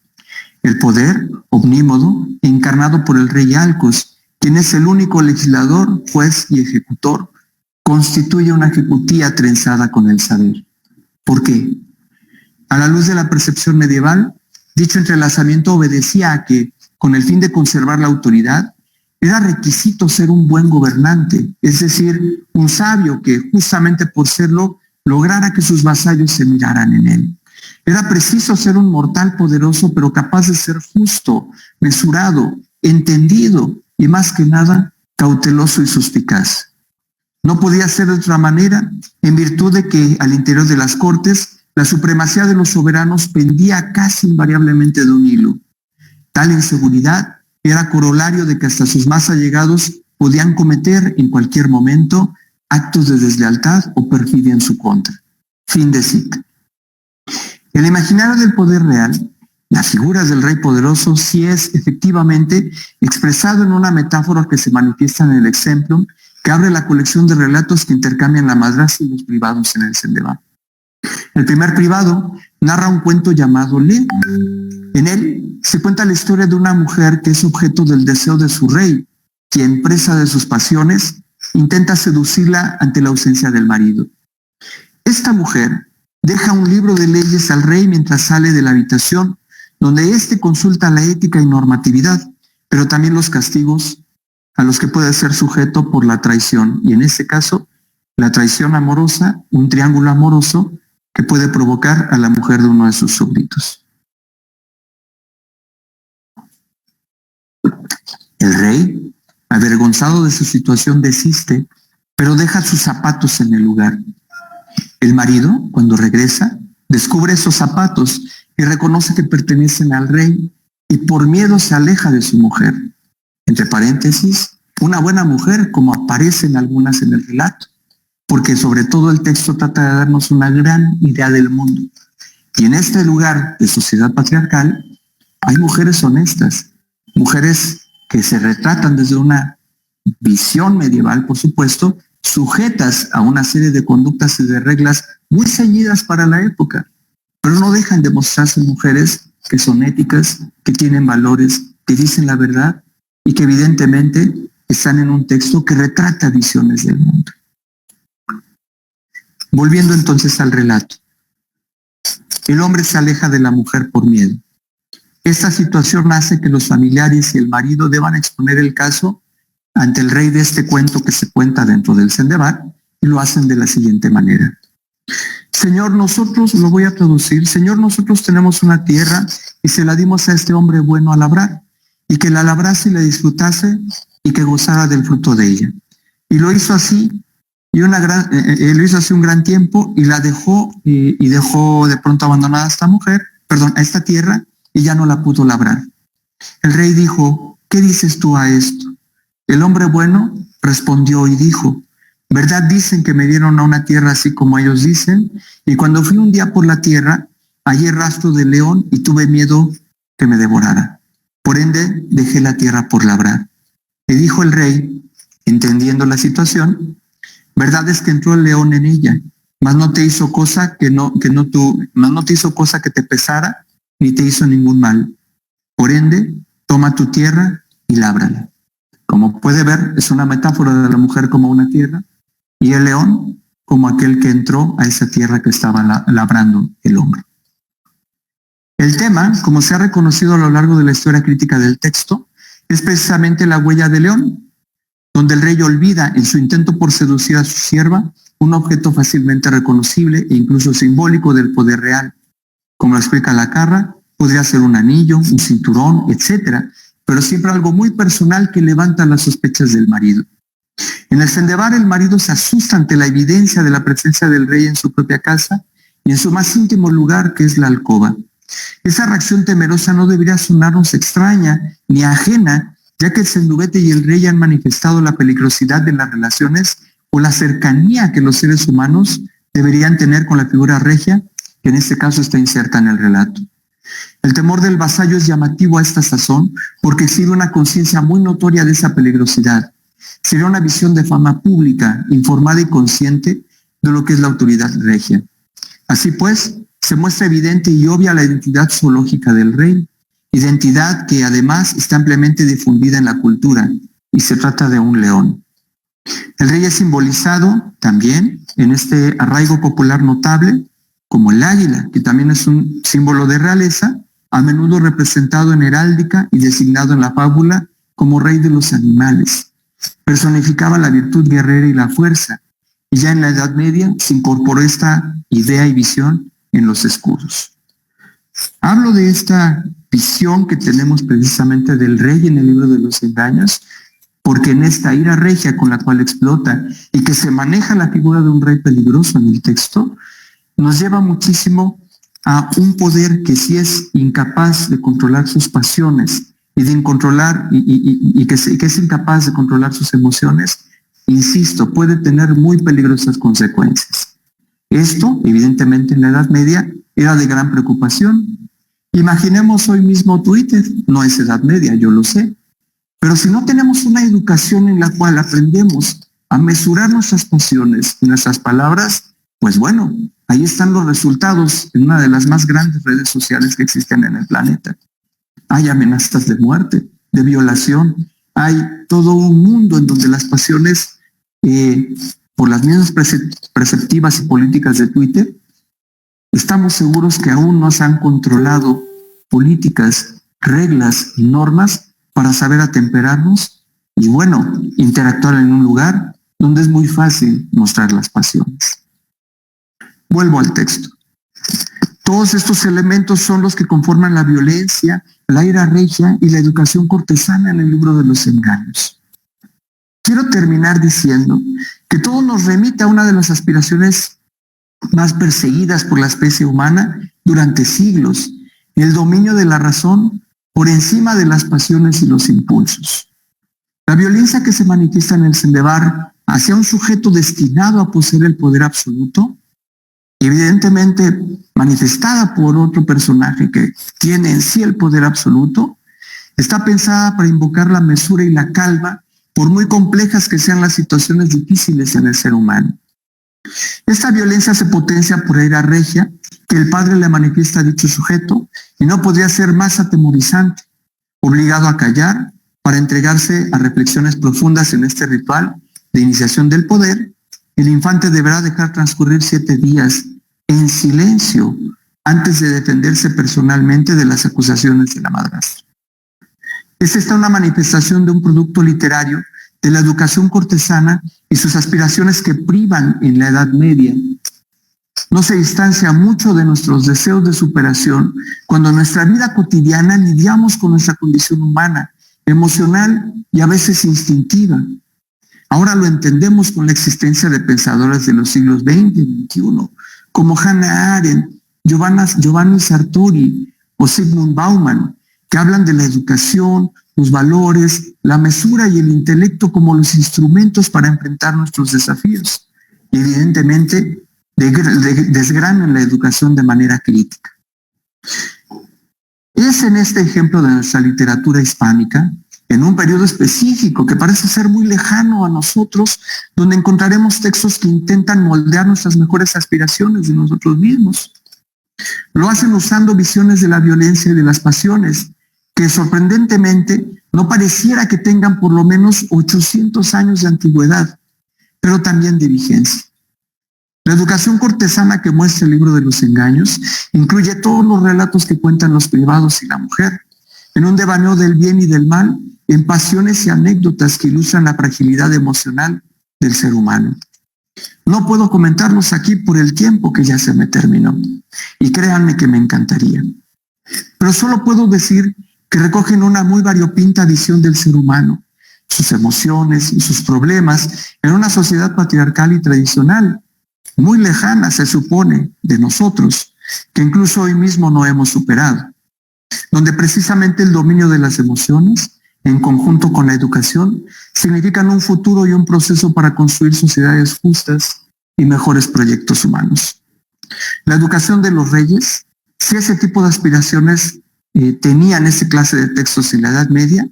El poder, omnímodo, encarnado por el rey Alcos, quien es el único legislador, juez y ejecutor, constituye una ejecutía trenzada con el saber. ¿Por qué? A la luz de la percepción medieval, dicho entrelazamiento obedecía a que, con el fin de conservar la autoridad, era requisito ser un buen gobernante, es decir, un sabio que, justamente por serlo, lograra que sus vasallos se miraran en él. Era preciso ser un mortal poderoso, pero capaz de ser justo, mesurado, entendido y, más que nada, cauteloso y suspicaz. No podía ser de otra manera, en virtud de que, al interior de las cortes, la supremacía de los soberanos pendía casi invariablemente de un hilo. Tal inseguridad era corolario de que hasta sus más allegados podían cometer en cualquier momento actos de deslealtad o perfidia en su contra. Fin de cita. El imaginario del poder real, la figura del rey poderoso, sí es efectivamente expresado en una metáfora que se manifiesta en el Exemplum, que abre la colección de relatos que intercambian la madrastra y los privados en el Sendebá. El primer privado narra un cuento llamado Le. En él se cuenta la historia de una mujer que es objeto del deseo de su rey, quien, presa de sus pasiones, intenta seducirla ante la ausencia del marido. Esta mujer deja un libro de leyes al rey mientras sale de la habitación, donde éste consulta la ética y normatividad, pero también los castigos a los que puede ser sujeto por la traición, y en este caso, la traición amorosa, un triángulo amoroso que puede provocar a la mujer de uno de sus súbditos. El rey, avergonzado de su situación, desiste, pero deja sus zapatos en el lugar. El marido, cuando regresa, descubre esos zapatos y reconoce que pertenecen al rey y por miedo se aleja de su mujer. Entre paréntesis, una buena mujer, como aparecen algunas en el relato, porque sobre todo el texto trata de darnos una gran idea del mundo. Y en este lugar de sociedad patriarcal hay mujeres honestas, mujeres que se retratan desde una visión medieval, por supuesto, sujetas a una serie de conductas y de reglas muy ceñidas para la época, pero no dejan de mostrarse mujeres que son éticas, que tienen valores, que dicen la verdad y que evidentemente están en un texto que retrata visiones del mundo. Volviendo entonces al relato. El hombre se aleja de la mujer por miedo. Esta situación hace que los familiares y el marido deban exponer el caso ante el rey de este cuento que se cuenta dentro del Sendebar, y lo hacen de la siguiente manera. Señor, nosotros, lo voy a traducir, Señor, nosotros tenemos una tierra y se la dimos a este hombre bueno a labrar, y que la labrase y la disfrutase y que gozara del fruto de ella. Y lo hizo así, lo hizo hace un gran tiempo, y la dejó, y dejó de pronto abandonada a esta tierra, y ya no la pudo labrar. El rey dijo, ¿qué dices tú a esto? El hombre bueno respondió y dijo, ¿verdad dicen que me dieron a una tierra así como ellos dicen? Y cuando fui un día por la tierra, hallé rastro de león y tuve miedo que me devorara. Por ende, dejé la tierra por labrar. Y dijo el rey, entendiendo la situación, verdad es que entró el león en ella, mas no te hizo cosa no te hizo cosa que te pesara, ni te hizo ningún mal. Por ende, toma tu tierra y lábrala. Como puede ver, es una metáfora de la mujer como una tierra y el león como aquel que entró a esa tierra que estaba labrando el hombre. El tema, como se ha reconocido a lo largo de la historia crítica del texto, es precisamente la huella del león, donde el rey olvida en su intento por seducir a su sierva un objeto fácilmente reconocible e incluso simbólico del poder real. Como lo explica la Carra, podría ser un anillo, un cinturón, etcétera, pero siempre algo muy personal que levanta las sospechas del marido. En el Sendebar, el marido se asusta ante la evidencia de la presencia del rey en su propia casa y en su más íntimo lugar, que es la alcoba. Esa reacción temerosa no debería sonarnos extraña ni ajena, ya que el sendubete y el rey han manifestado la peligrosidad de las relaciones o la cercanía que los seres humanos deberían tener con la figura regia, que en este caso está inserta en el relato. El temor del vasallo es llamativo a esta sazón porque exhibe una conciencia muy notoria de esa peligrosidad. Sería una visión de fama pública, informada y consciente de lo que es la autoridad regia. Así pues, se muestra evidente y obvia la identidad zoológica del rey, identidad que además está ampliamente difundida en la cultura, y se trata de un león. El rey es simbolizado también en este arraigo popular notable como el águila, que también es un símbolo de realeza, a menudo representado en heráldica y designado en la fábula como rey de los animales. Personificaba la virtud guerrera y la fuerza, y ya en la Edad Media se incorporó esta idea y visión en los escudos. Hablo de esta visión que tenemos precisamente del rey en el libro de los engaños, porque en esta ira regia con la cual explota y que se maneja la figura de un rey peligroso en el texto, nos lleva muchísimo a un poder que sí es incapaz de controlar sus pasiones y de controlar que es incapaz de controlar sus emociones, insisto, puede tener muy peligrosas consecuencias. Esto, evidentemente, en la Edad Media era de gran preocupación. Imaginemos hoy mismo Twitter, no es Edad Media, yo lo sé, pero si no tenemos una educación en la cual aprendemos a mesurar nuestras pasiones y nuestras palabras, pues bueno, ahí están los resultados en una de las más grandes redes sociales que existen en el planeta. Hay amenazas de muerte, de violación, hay todo un mundo en donde las pasiones, por las mismas perceptivas y políticas de Twitter, estamos seguros que aún no se han controlado políticas, reglas y normas para saber atemperarnos y, bueno, interactuar en un lugar donde es muy fácil mostrar las pasiones. Vuelvo al texto. Todos estos elementos son los que conforman la violencia, la ira regia y la educación cortesana en el libro de los engaños. Quiero terminar diciendo que todo nos remite a una de las aspiraciones más perseguidas por la especie humana durante siglos, el dominio de la razón por encima de las pasiones y los impulsos. La violencia que se manifiesta en el Sendebar hacia un sujeto destinado a poseer el poder absoluto, evidentemente manifestada por otro personaje que tiene en sí el poder absoluto, está pensada para invocar la mesura y la calma, por muy complejas que sean las situaciones difíciles en el ser humano. Esta violencia se potencia por la ira regia que el padre le manifiesta a dicho sujeto y no podría ser más atemorizante, obligado a callar para entregarse a reflexiones profundas en este ritual de iniciación del poder el infante deberá dejar transcurrir 7 días en silencio antes de defenderse personalmente de las acusaciones de la madrastra. Es esta una manifestación de un producto literario de la educación cortesana y sus aspiraciones que privan en la Edad Media. No se distancia mucho de nuestros deseos de superación cuando en nuestra vida cotidiana lidiamos con nuestra condición humana, emocional y a veces instintiva. Ahora lo entendemos con la existencia de pensadoras de los siglos XX y XXI, como Hannah Arendt, Giovanni Sartori o Zygmunt Bauman, que hablan de la educación, los valores, la mesura y el intelecto como los instrumentos para enfrentar nuestros desafíos. Y evidentemente desgranan la educación de manera crítica. Es en este ejemplo de nuestra literatura hispánica, en un periodo específico que parece ser muy lejano a nosotros, donde encontraremos textos que intentan moldear nuestras mejores aspiraciones de nosotros mismos. Lo hacen usando visiones de la violencia y de las pasiones, que sorprendentemente no pareciera que tengan por lo menos 800 años de antigüedad, pero también de vigencia. La educación cortesana que muestra el libro de los engaños incluye todos los relatos que cuentan los privados y la mujer, en un devaneo del bien y del mal, en pasiones y anécdotas que ilustran la fragilidad emocional del ser humano. No puedo comentarlos aquí por el tiempo que ya se me terminó, y créanme que me encantaría. Pero solo puedo decir que recogen una muy variopinta visión del ser humano, sus emociones y sus problemas en una sociedad patriarcal y tradicional, muy lejana, se supone, de nosotros, que incluso hoy mismo no hemos superado, donde precisamente el dominio de las emociones, en conjunto con la educación, significan un futuro y un proceso para construir sociedades justas y mejores proyectos humanos. La educación de los reyes, si ese tipo de aspiraciones tenían esa clase de textos en la Edad Media,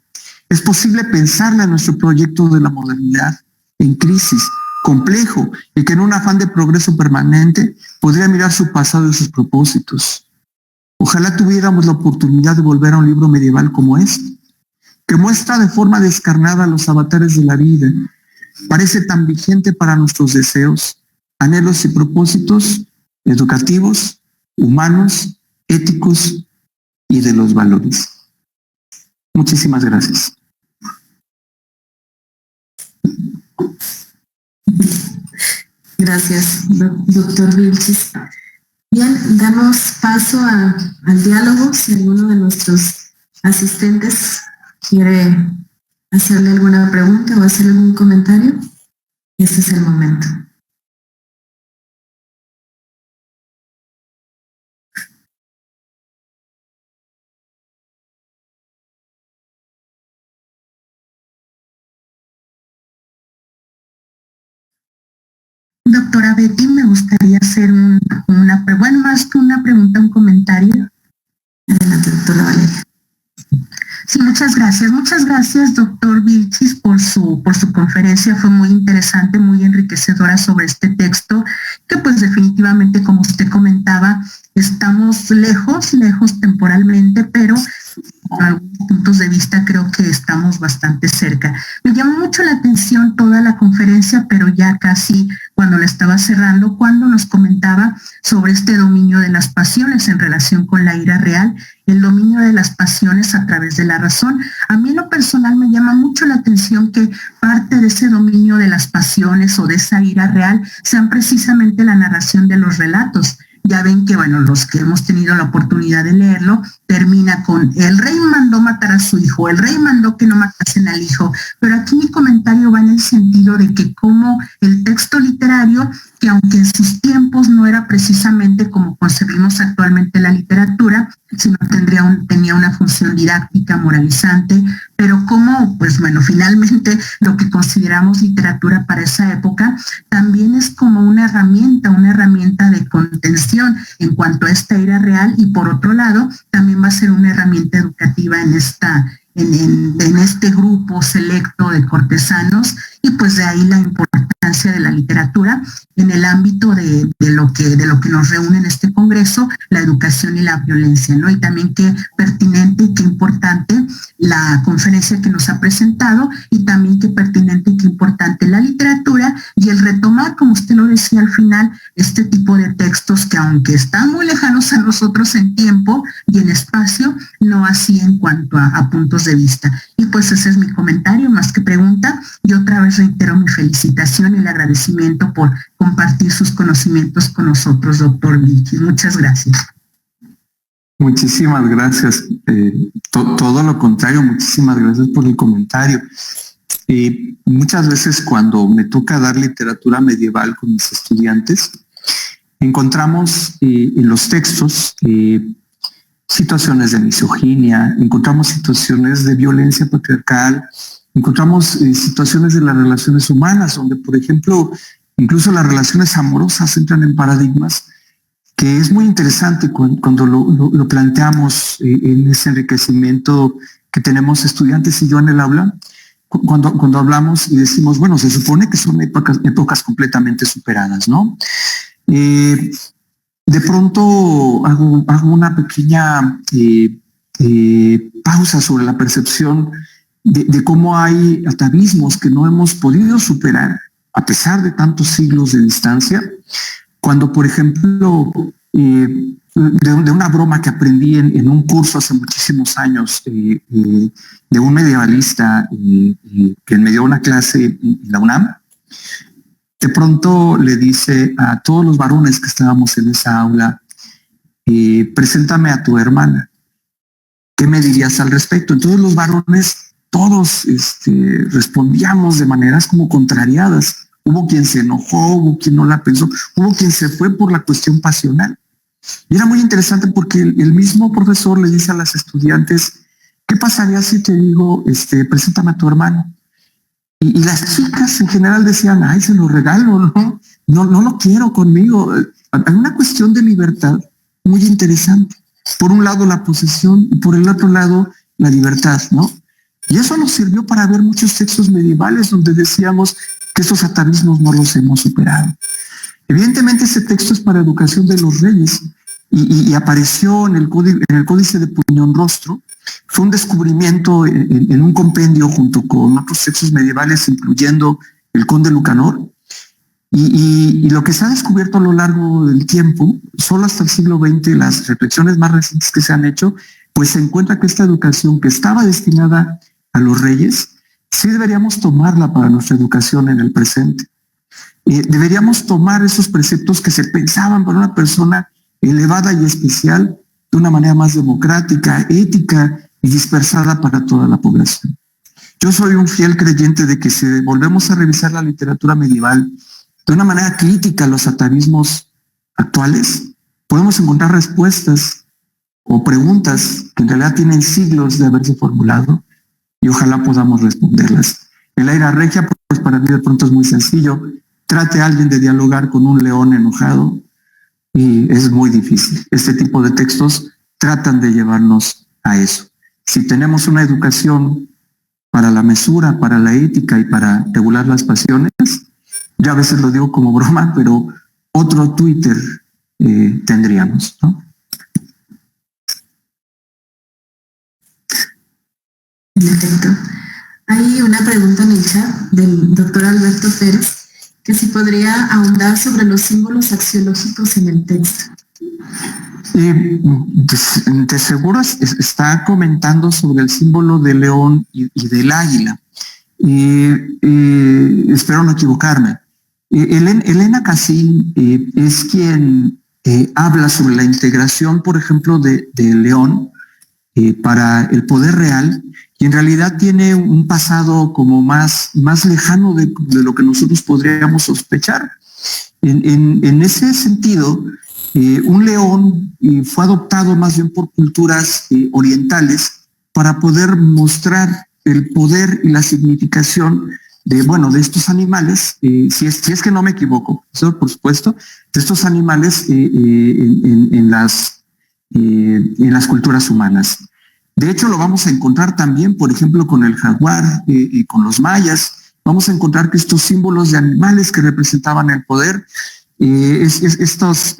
es posible pensarla en nuestro proyecto de la modernidad en crisis, complejo, y que en un afán de progreso permanente podría mirar su pasado y sus propósitos. Ojalá tuviéramos la oportunidad de volver a un libro medieval como este, que muestra de forma descarnada los avatares de la vida, parece tan vigente para nuestros deseos, anhelos y propósitos educativos, humanos, éticos y de los valores. Muchísimas gracias. Gracias, doctor Vilchis. Bien, damos paso al diálogo. Si alguno de nuestros asistentes quiere hacerle alguna pregunta o hacer algún comentario, este es el momento. Doctora Betty, me gustaría hacer más que una pregunta, un comentario. Adelante, doctora Valeria. Sí, muchas gracias. Muchas gracias, doctor Vilchis, por su conferencia. Fue muy interesante, muy enriquecedora sobre este texto, que pues definitivamente, como usted comentaba, estamos lejos temporalmente, pero por algunos puntos de vista creo que estamos bastante cerca. Me llamó mucho la atención toda la conferencia, pero ya casi cuando la estaba cerrando, cuando nos comentaba sobre este dominio de las pasiones en relación con la ira real, el dominio de las pasiones a través de la razón. A mí en lo personal me llama mucho la atención que parte de ese dominio de las pasiones o de esa ira real sean precisamente la narración de los relatos. Ya ven que, bueno, los que hemos tenido la oportunidad de leerlo, termina con el rey mandó matar a su hijo, el rey mandó que no matasen al hijo, pero aquí mi comentario va en el sentido de que como el texto literario, que aunque en sus tiempos no era precisamente como concebimos actualmente la literatura, sino tenía una función didáctica, moralizante, pero como, pues bueno, finalmente lo que consideramos literatura para esa época también es como una herramienta de contención en cuanto a esta ira real, y por otro lado también va a ser una herramienta educativa en este grupo selecto de cortesanos, y pues de ahí la importancia importancia de la literatura en el ámbito de lo que nos reúne en este congreso, la educación y la violencia, ¿no? Y también qué pertinente y qué importante la conferencia que nos ha presentado, y también qué pertinente y qué importante la literatura y el retomar, como usted lo decía al final, este tipo de textos que, aunque están muy lejanos a nosotros en tiempo y en espacio, no así en cuanto a puntos de vista. Y pues ese es mi comentario, más que pregunta, y otra vez reitero mi felicitación y el agradecimiento por compartir sus conocimientos con nosotros, doctor Vilchis. Muchas gracias. Muchísimas gracias. Todo lo contrario, muchísimas gracias por el comentario. Muchas veces cuando me toca dar literatura medieval con mis estudiantes, encontramos en los textos situaciones de misoginia, encontramos situaciones de violencia patriarcal, encontramos situaciones de las relaciones humanas, donde, por ejemplo, incluso las relaciones amorosas entran en paradigmas, que es muy interesante cuando lo planteamos en ese enriquecimiento que tenemos estudiantes y yo en el aula, cuando hablamos y decimos, bueno, se supone que son épocas completamente superadas, ¿no? De pronto hago una pequeña pausa sobre la percepción de cómo hay atavismos que no hemos podido superar a pesar de tantos siglos de distancia. Cuando, por ejemplo, de una broma que aprendí en un curso hace muchísimos años de un medievalista que me dio una clase en la UNAM, de pronto le dice a todos los varones que estábamos en esa aula, preséntame a tu hermana. ¿Qué me dirías al respecto? Entonces los varones, todos respondíamos de maneras como contrariadas. Hubo quien se enojó, hubo quien no la pensó, hubo quien se fue por la cuestión pasional. Y era muy interesante porque el mismo profesor le dice a las estudiantes, ¿qué pasaría si te digo, preséntame a tu hermano? Y las chicas en general decían, ay, se lo regalo, no lo quiero conmigo. Hay una cuestión de libertad muy interesante. Por un lado la posesión y por el otro lado la libertad, ¿no? Y eso nos sirvió para ver muchos textos medievales donde decíamos que esos atavismos no los hemos superado. Evidentemente ese texto es para educación de los reyes y apareció en el Códice de Puñonrostro. Fue un descubrimiento en un compendio junto con otros textos medievales, incluyendo el Conde Lucanor. Y lo que se ha descubierto a lo largo del tiempo, solo hasta el siglo XX, las reflexiones más recientes que se han hecho, pues se encuentra que esta educación que estaba destinada a los reyes, sí deberíamos tomarla para nuestra educación en el presente. Deberíamos tomar esos preceptos que se pensaban para una persona elevada y especial de una manera más democrática, ética y dispersada para toda la población. Yo soy un fiel creyente de que si volvemos a revisar la literatura medieval de una manera crítica a los atavismos actuales, podemos encontrar respuestas o preguntas que en realidad tienen siglos de haberse formulado y ojalá podamos responderlas. El aira regia, pues para mí de pronto es muy sencillo. Trate a alguien de dialogar con un león enojado y es muy difícil. Este tipo de textos tratan de llevarnos a eso. Si tenemos una educación para la mesura, para la ética y para regular las pasiones, yo a veces lo digo como broma, pero otro Twitter tendríamos, ¿no? Perfecto. Hay una pregunta en el chat del doctor Alberto Pérez, que si podría ahondar sobre los símbolos axiológicos en el texto. De seguro está comentando sobre el símbolo del león y del águila. Espero no equivocarme. Elena Cassin es quien habla sobre la integración, por ejemplo, del león para el poder real, y en realidad tiene un pasado como más lejano de lo que nosotros podríamos sospechar. En ese sentido, un león fue adoptado más bien por culturas orientales para poder mostrar el poder y la significación de estos animales, si es que no me equivoco, eso por supuesto, de estos animales en las culturas humanas. De hecho, lo vamos a encontrar también, por ejemplo, con el jaguar y con los mayas, vamos a encontrar que estos símbolos de animales que representaban el poder, estas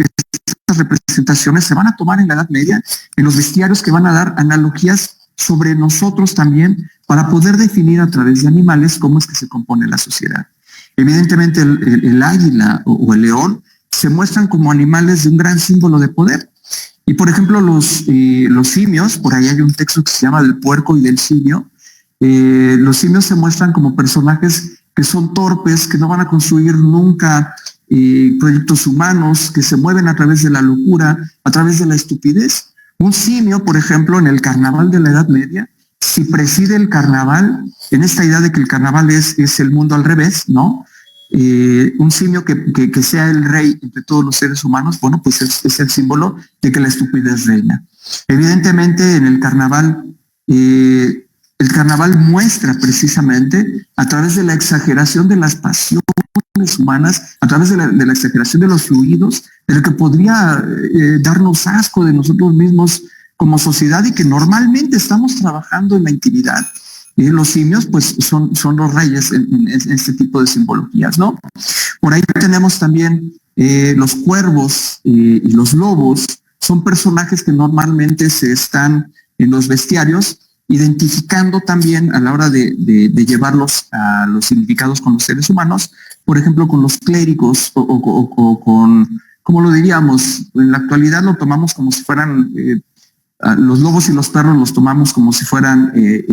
representaciones se van a tomar en la Edad Media, en los bestiarios que van a dar analogías sobre nosotros también, para poder definir a través de animales cómo es que se compone la sociedad. Evidentemente el águila o el león se muestran como animales de un gran símbolo de poder. Y por ejemplo los simios, por ahí hay un texto que se llama del puerco y del simio. Los simios se muestran como personajes que son torpes, que no van a construir nunca proyectos humanos, que se mueven a través de la locura, a través de la estupidez. Un simio, por ejemplo, en el carnaval de la Edad Media, si preside el carnaval, en esta idea de que el carnaval es el mundo al revés, ¿no? Un simio que sea el rey entre todos los seres humanos, bueno, pues es el símbolo de que la estupidez reina. Evidentemente, en el carnaval muestra precisamente a través de la exageración de las pasiones humanas, a través de la exageración de los fluidos, de lo que podría darnos asco de nosotros mismos como sociedad y que normalmente estamos trabajando en la intimidad. Los simios pues son los reyes en este tipo de simbologías, ¿no? Por ahí tenemos también los cuervos y los lobos, son personajes que normalmente se están en los bestiarios, identificando también a la hora de llevarlos a los significados con los seres humanos, por ejemplo, con los clérigos o con, ¿cómo lo diríamos? En la actualidad lo tomamos como si fueran, los lobos y los perros los tomamos como si fueran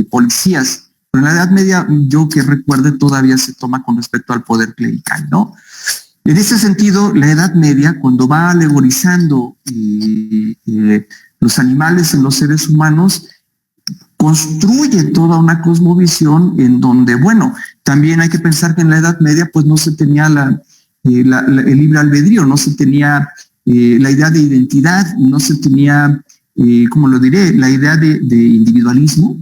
policías, pero en la Edad Media, yo que recuerde, todavía se toma con respecto al poder clerical, ¿no? En ese sentido, la Edad Media, cuando va alegorizando los animales en los seres humanos, construye toda una cosmovisión en donde, bueno, también hay que pensar que en la Edad Media pues no se tenía el libre albedrío, no se tenía la idea de identidad, no se tenía, ¿cómo lo diré?, la idea de individualismo,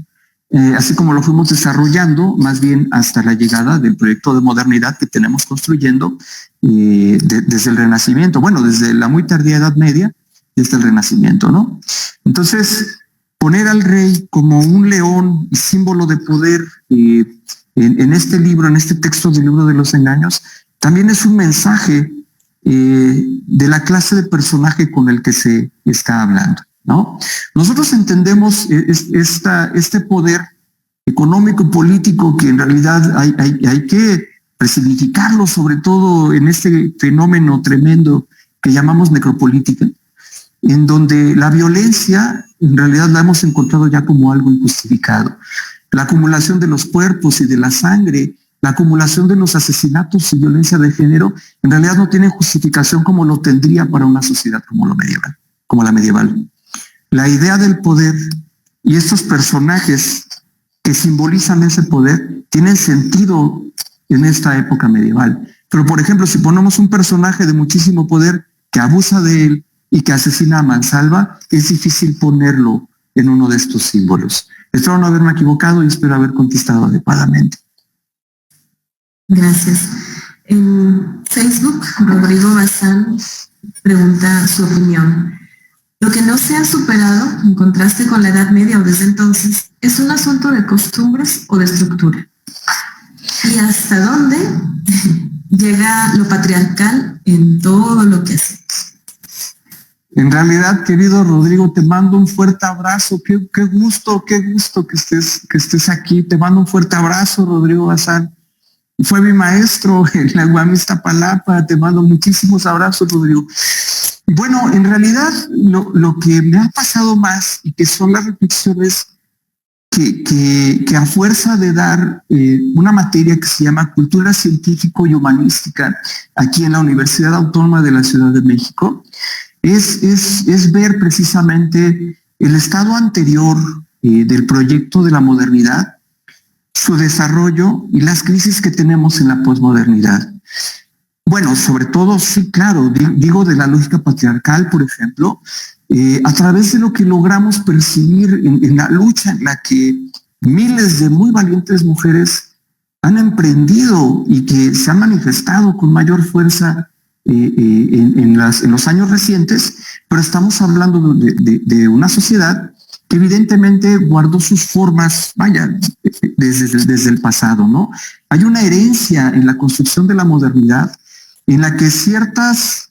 así como lo fuimos desarrollando más bien hasta la llegada del proyecto de modernidad que tenemos construyendo desde el Renacimiento, bueno, desde la muy tardía Edad Media, desde el Renacimiento, ¿no? Entonces, poner al rey como un león y símbolo de poder en este libro, en este texto del libro de los engaños, también es un mensaje de la clase de personaje con el que se está hablando, ¿no? Nosotros entendemos este poder económico y político que en realidad hay que resignificarlo, sobre todo en este fenómeno tremendo que llamamos necropolítica, en donde la violencia en realidad la hemos encontrado ya como algo injustificado. La acumulación de los cuerpos y de la sangre, la acumulación de los asesinatos y violencia de género, en realidad no tienen justificación como lo tendría para una sociedad como la medieval. La idea del poder y estos personajes que simbolizan ese poder tienen sentido en esta época medieval. Pero, por ejemplo, si ponemos un personaje de muchísimo poder que abusa de él y que asesina a mansalva, es difícil ponerlo en uno de estos símbolos. Espero no haberme equivocado y espero haber contestado adecuadamente. Gracias. En Facebook, Rodrigo Bazán pregunta su opinión. Lo que no se ha superado, en contraste con la Edad Media o desde entonces, ¿es un asunto de costumbres o de estructura? ¿Y hasta dónde llega lo patriarcal en todo lo que hacemos? En realidad, querido Rodrigo, te mando un fuerte abrazo. Qué gusto que estés aquí. Te mando un fuerte abrazo, Rodrigo Bazán. Fue mi maestro en la UAM Iztapalapa. Te mando muchísimos abrazos, Rodrigo. Bueno, en realidad, lo que me ha pasado más y que son las reflexiones que a fuerza de dar una materia que se llama Cultura Científico y Humanística aquí en la Universidad Autónoma de la Ciudad de México, es ver precisamente el estado anterior del proyecto de la modernidad, su desarrollo y las crisis que tenemos en la posmodernidad. Bueno, sobre todo, sí, claro, digo de la lógica patriarcal, por ejemplo, a través de lo que logramos percibir en la lucha en la que miles de muy valientes mujeres han emprendido y que se han manifestado con mayor fuerza en los años recientes, pero estamos hablando de una sociedad que evidentemente guardó sus formas, vaya, desde el pasado, ¿no? Hay una herencia en la construcción de la modernidad en la que ciertas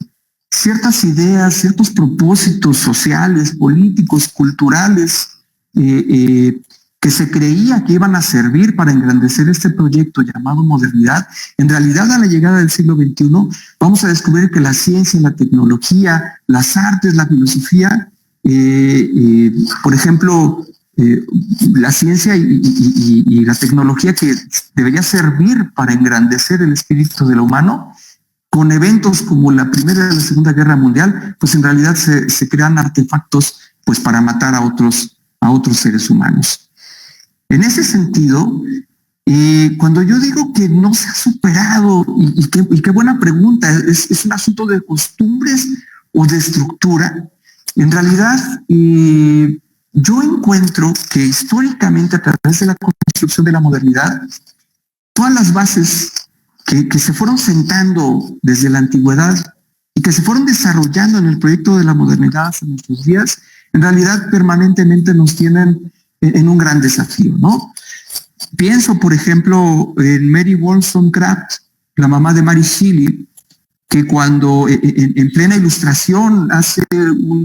ideas, ciertos propósitos sociales, políticos, culturales, que se creía que iban a servir para engrandecer este proyecto llamado modernidad, en realidad a la llegada del siglo XXI vamos a descubrir que la ciencia, la tecnología, las artes, la filosofía, por ejemplo, la ciencia y la tecnología que debería servir para engrandecer el espíritu de lo humano, con eventos como la Primera y la Segunda Guerra Mundial, pues en realidad se crean artefactos pues para matar a otros seres humanos. En ese sentido, cuando yo digo que no se ha superado, y qué buena pregunta, es un asunto de costumbres o de estructura, en realidad yo encuentro que históricamente a través de la construcción de la modernidad, todas las bases que se fueron sentando desde la antigüedad y que se fueron desarrollando en el proyecto de la modernidad hasta nuestros días, en realidad permanentemente nos tienen en un gran desafío, ¿no? Pienso, por ejemplo, en Mary Wollstonecraft, la mamá de Mary Shelley, que cuando en plena Ilustración hace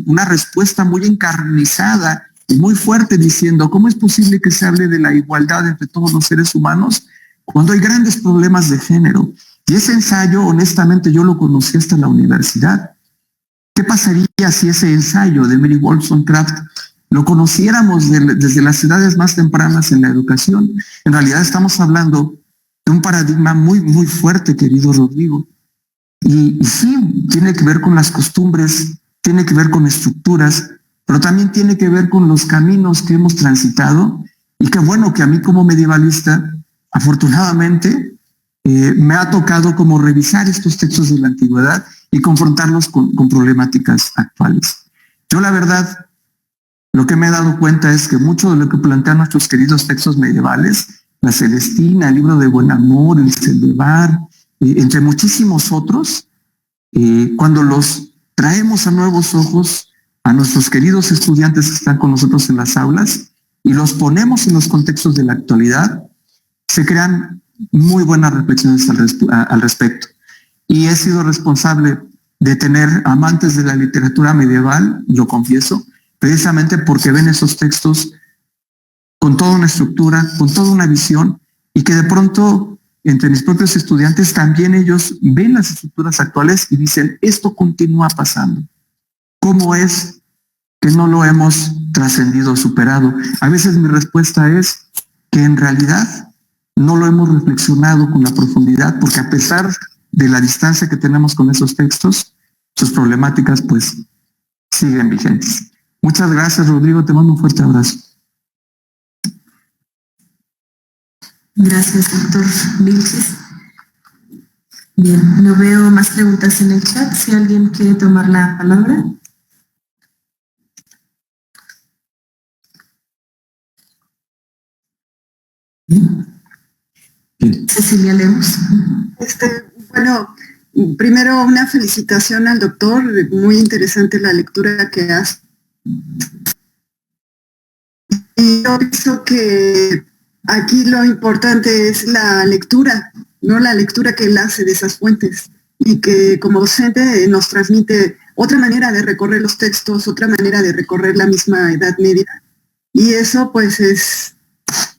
una respuesta muy encarnizada y muy fuerte diciendo, ¿cómo es posible que se hable de la igualdad entre todos los seres humanos cuando hay grandes problemas de género? Y ese ensayo, honestamente, yo lo conocí hasta la universidad. ¿Qué pasaría si ese ensayo de Mary Wollstonecraft lo conociéramos desde las edades más tempranas en la educación? En realidad estamos hablando de un paradigma muy, muy fuerte, querido Rodrigo. Y sí, tiene que ver con las costumbres, tiene que ver con estructuras, pero también tiene que ver con los caminos que hemos transitado. Y qué bueno que a mí como medievalista, afortunadamente, me ha tocado como revisar estos textos de la antigüedad y confrontarlos con problemáticas actuales. Yo la verdad, lo que me he dado cuenta es que mucho de lo que plantean nuestros queridos textos medievales, la Celestina, el libro de Buen Amor, el Celebrar, entre muchísimos otros, cuando los traemos a nuevos ojos a nuestros queridos estudiantes que están con nosotros en las aulas y los ponemos en los contextos de la actualidad, se crean muy buenas reflexiones al respecto. Y he sido responsable de tener amantes de la literatura medieval, lo confieso, precisamente porque ven esos textos con toda una estructura, con toda una visión, y que de pronto entre mis propios estudiantes también ellos ven las estructuras actuales y dicen, esto continúa pasando. ¿Cómo es que no lo hemos trascendido o superado? A veces mi respuesta es que en realidad no lo hemos reflexionado con la profundidad, porque a pesar de la distancia que tenemos con esos textos, sus problemáticas pues siguen vigentes. Muchas gracias, Rodrigo, te mando un fuerte abrazo. Gracias, doctor Vilchis. Bien, no veo más preguntas en el chat. Si alguien quiere tomar la palabra. Bien. Cecilia Lemus. Bueno, primero una felicitación al doctor, muy interesante la lectura que hace. Y yo pienso que aquí lo importante es la lectura, no la lectura que él hace de esas fuentes, y que como docente nos transmite otra manera de recorrer los textos, otra manera de recorrer la misma Edad Media. Y eso pues es,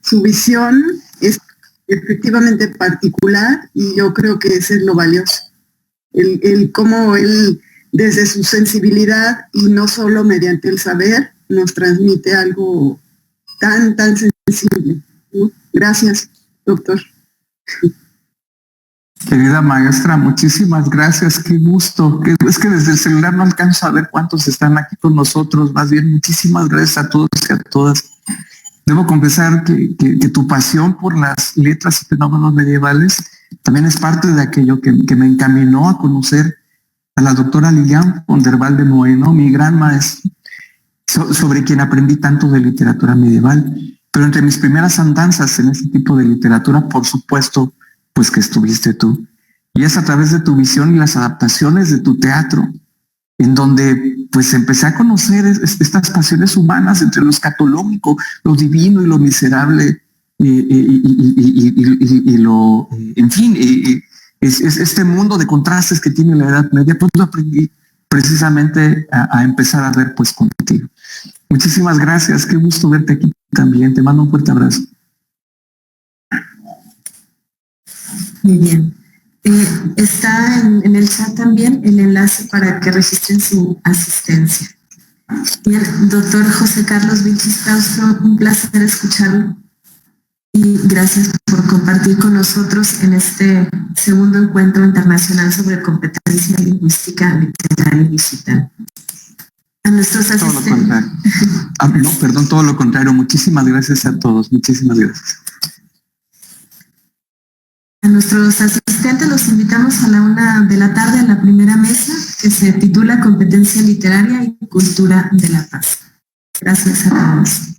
su visión es efectivamente particular, y yo creo que ese es lo valioso. El cómo él, desde su sensibilidad y no solo mediante el saber, nos transmite algo tan sensible, ¿no? Gracias, doctor. Querida maestra, muchísimas gracias, qué gusto. Es que desde el celular no alcanzo a ver cuántos están aquí con nosotros, más bien muchísimas gracias a todos y a todas. Debo confesar que tu pasión por las letras y fenómenos medievales también es parte de aquello que me encaminó a conocer a la doctora Lilian von der Walde Moeno, mi gran maestra, sobre quien aprendí tanto de literatura medieval. Pero entre mis primeras andanzas en ese tipo de literatura, por supuesto, pues que estuviste tú. Y es a través de tu visión y las adaptaciones de tu teatro en donde pues empecé a conocer estas pasiones humanas entre lo escatológico, lo divino y lo miserable, y lo, en fin, es este mundo de contrastes que tiene la Edad Media, pues lo aprendí precisamente a empezar a ver pues contigo. Muchísimas gracias, qué gusto verte aquí también, te mando un fuerte abrazo. Muy bien. Está en el chat también el enlace para que registren su asistencia. Bien, doctor José Carlos Vilchis Claustro, un placer escucharlo y gracias por compartir con nosotros en este segundo encuentro internacional sobre competencia lingüística literaria y digital. A nuestros asistentes. Todo lo contrario. No, perdón, todo lo contrario. Muchísimas gracias a todos. Muchísimas gracias. A nuestros asistentes los invitamos a la 1 de la tarde a la primera mesa que se titula Competencia Literaria y Cultura de la Paz. Gracias a todos.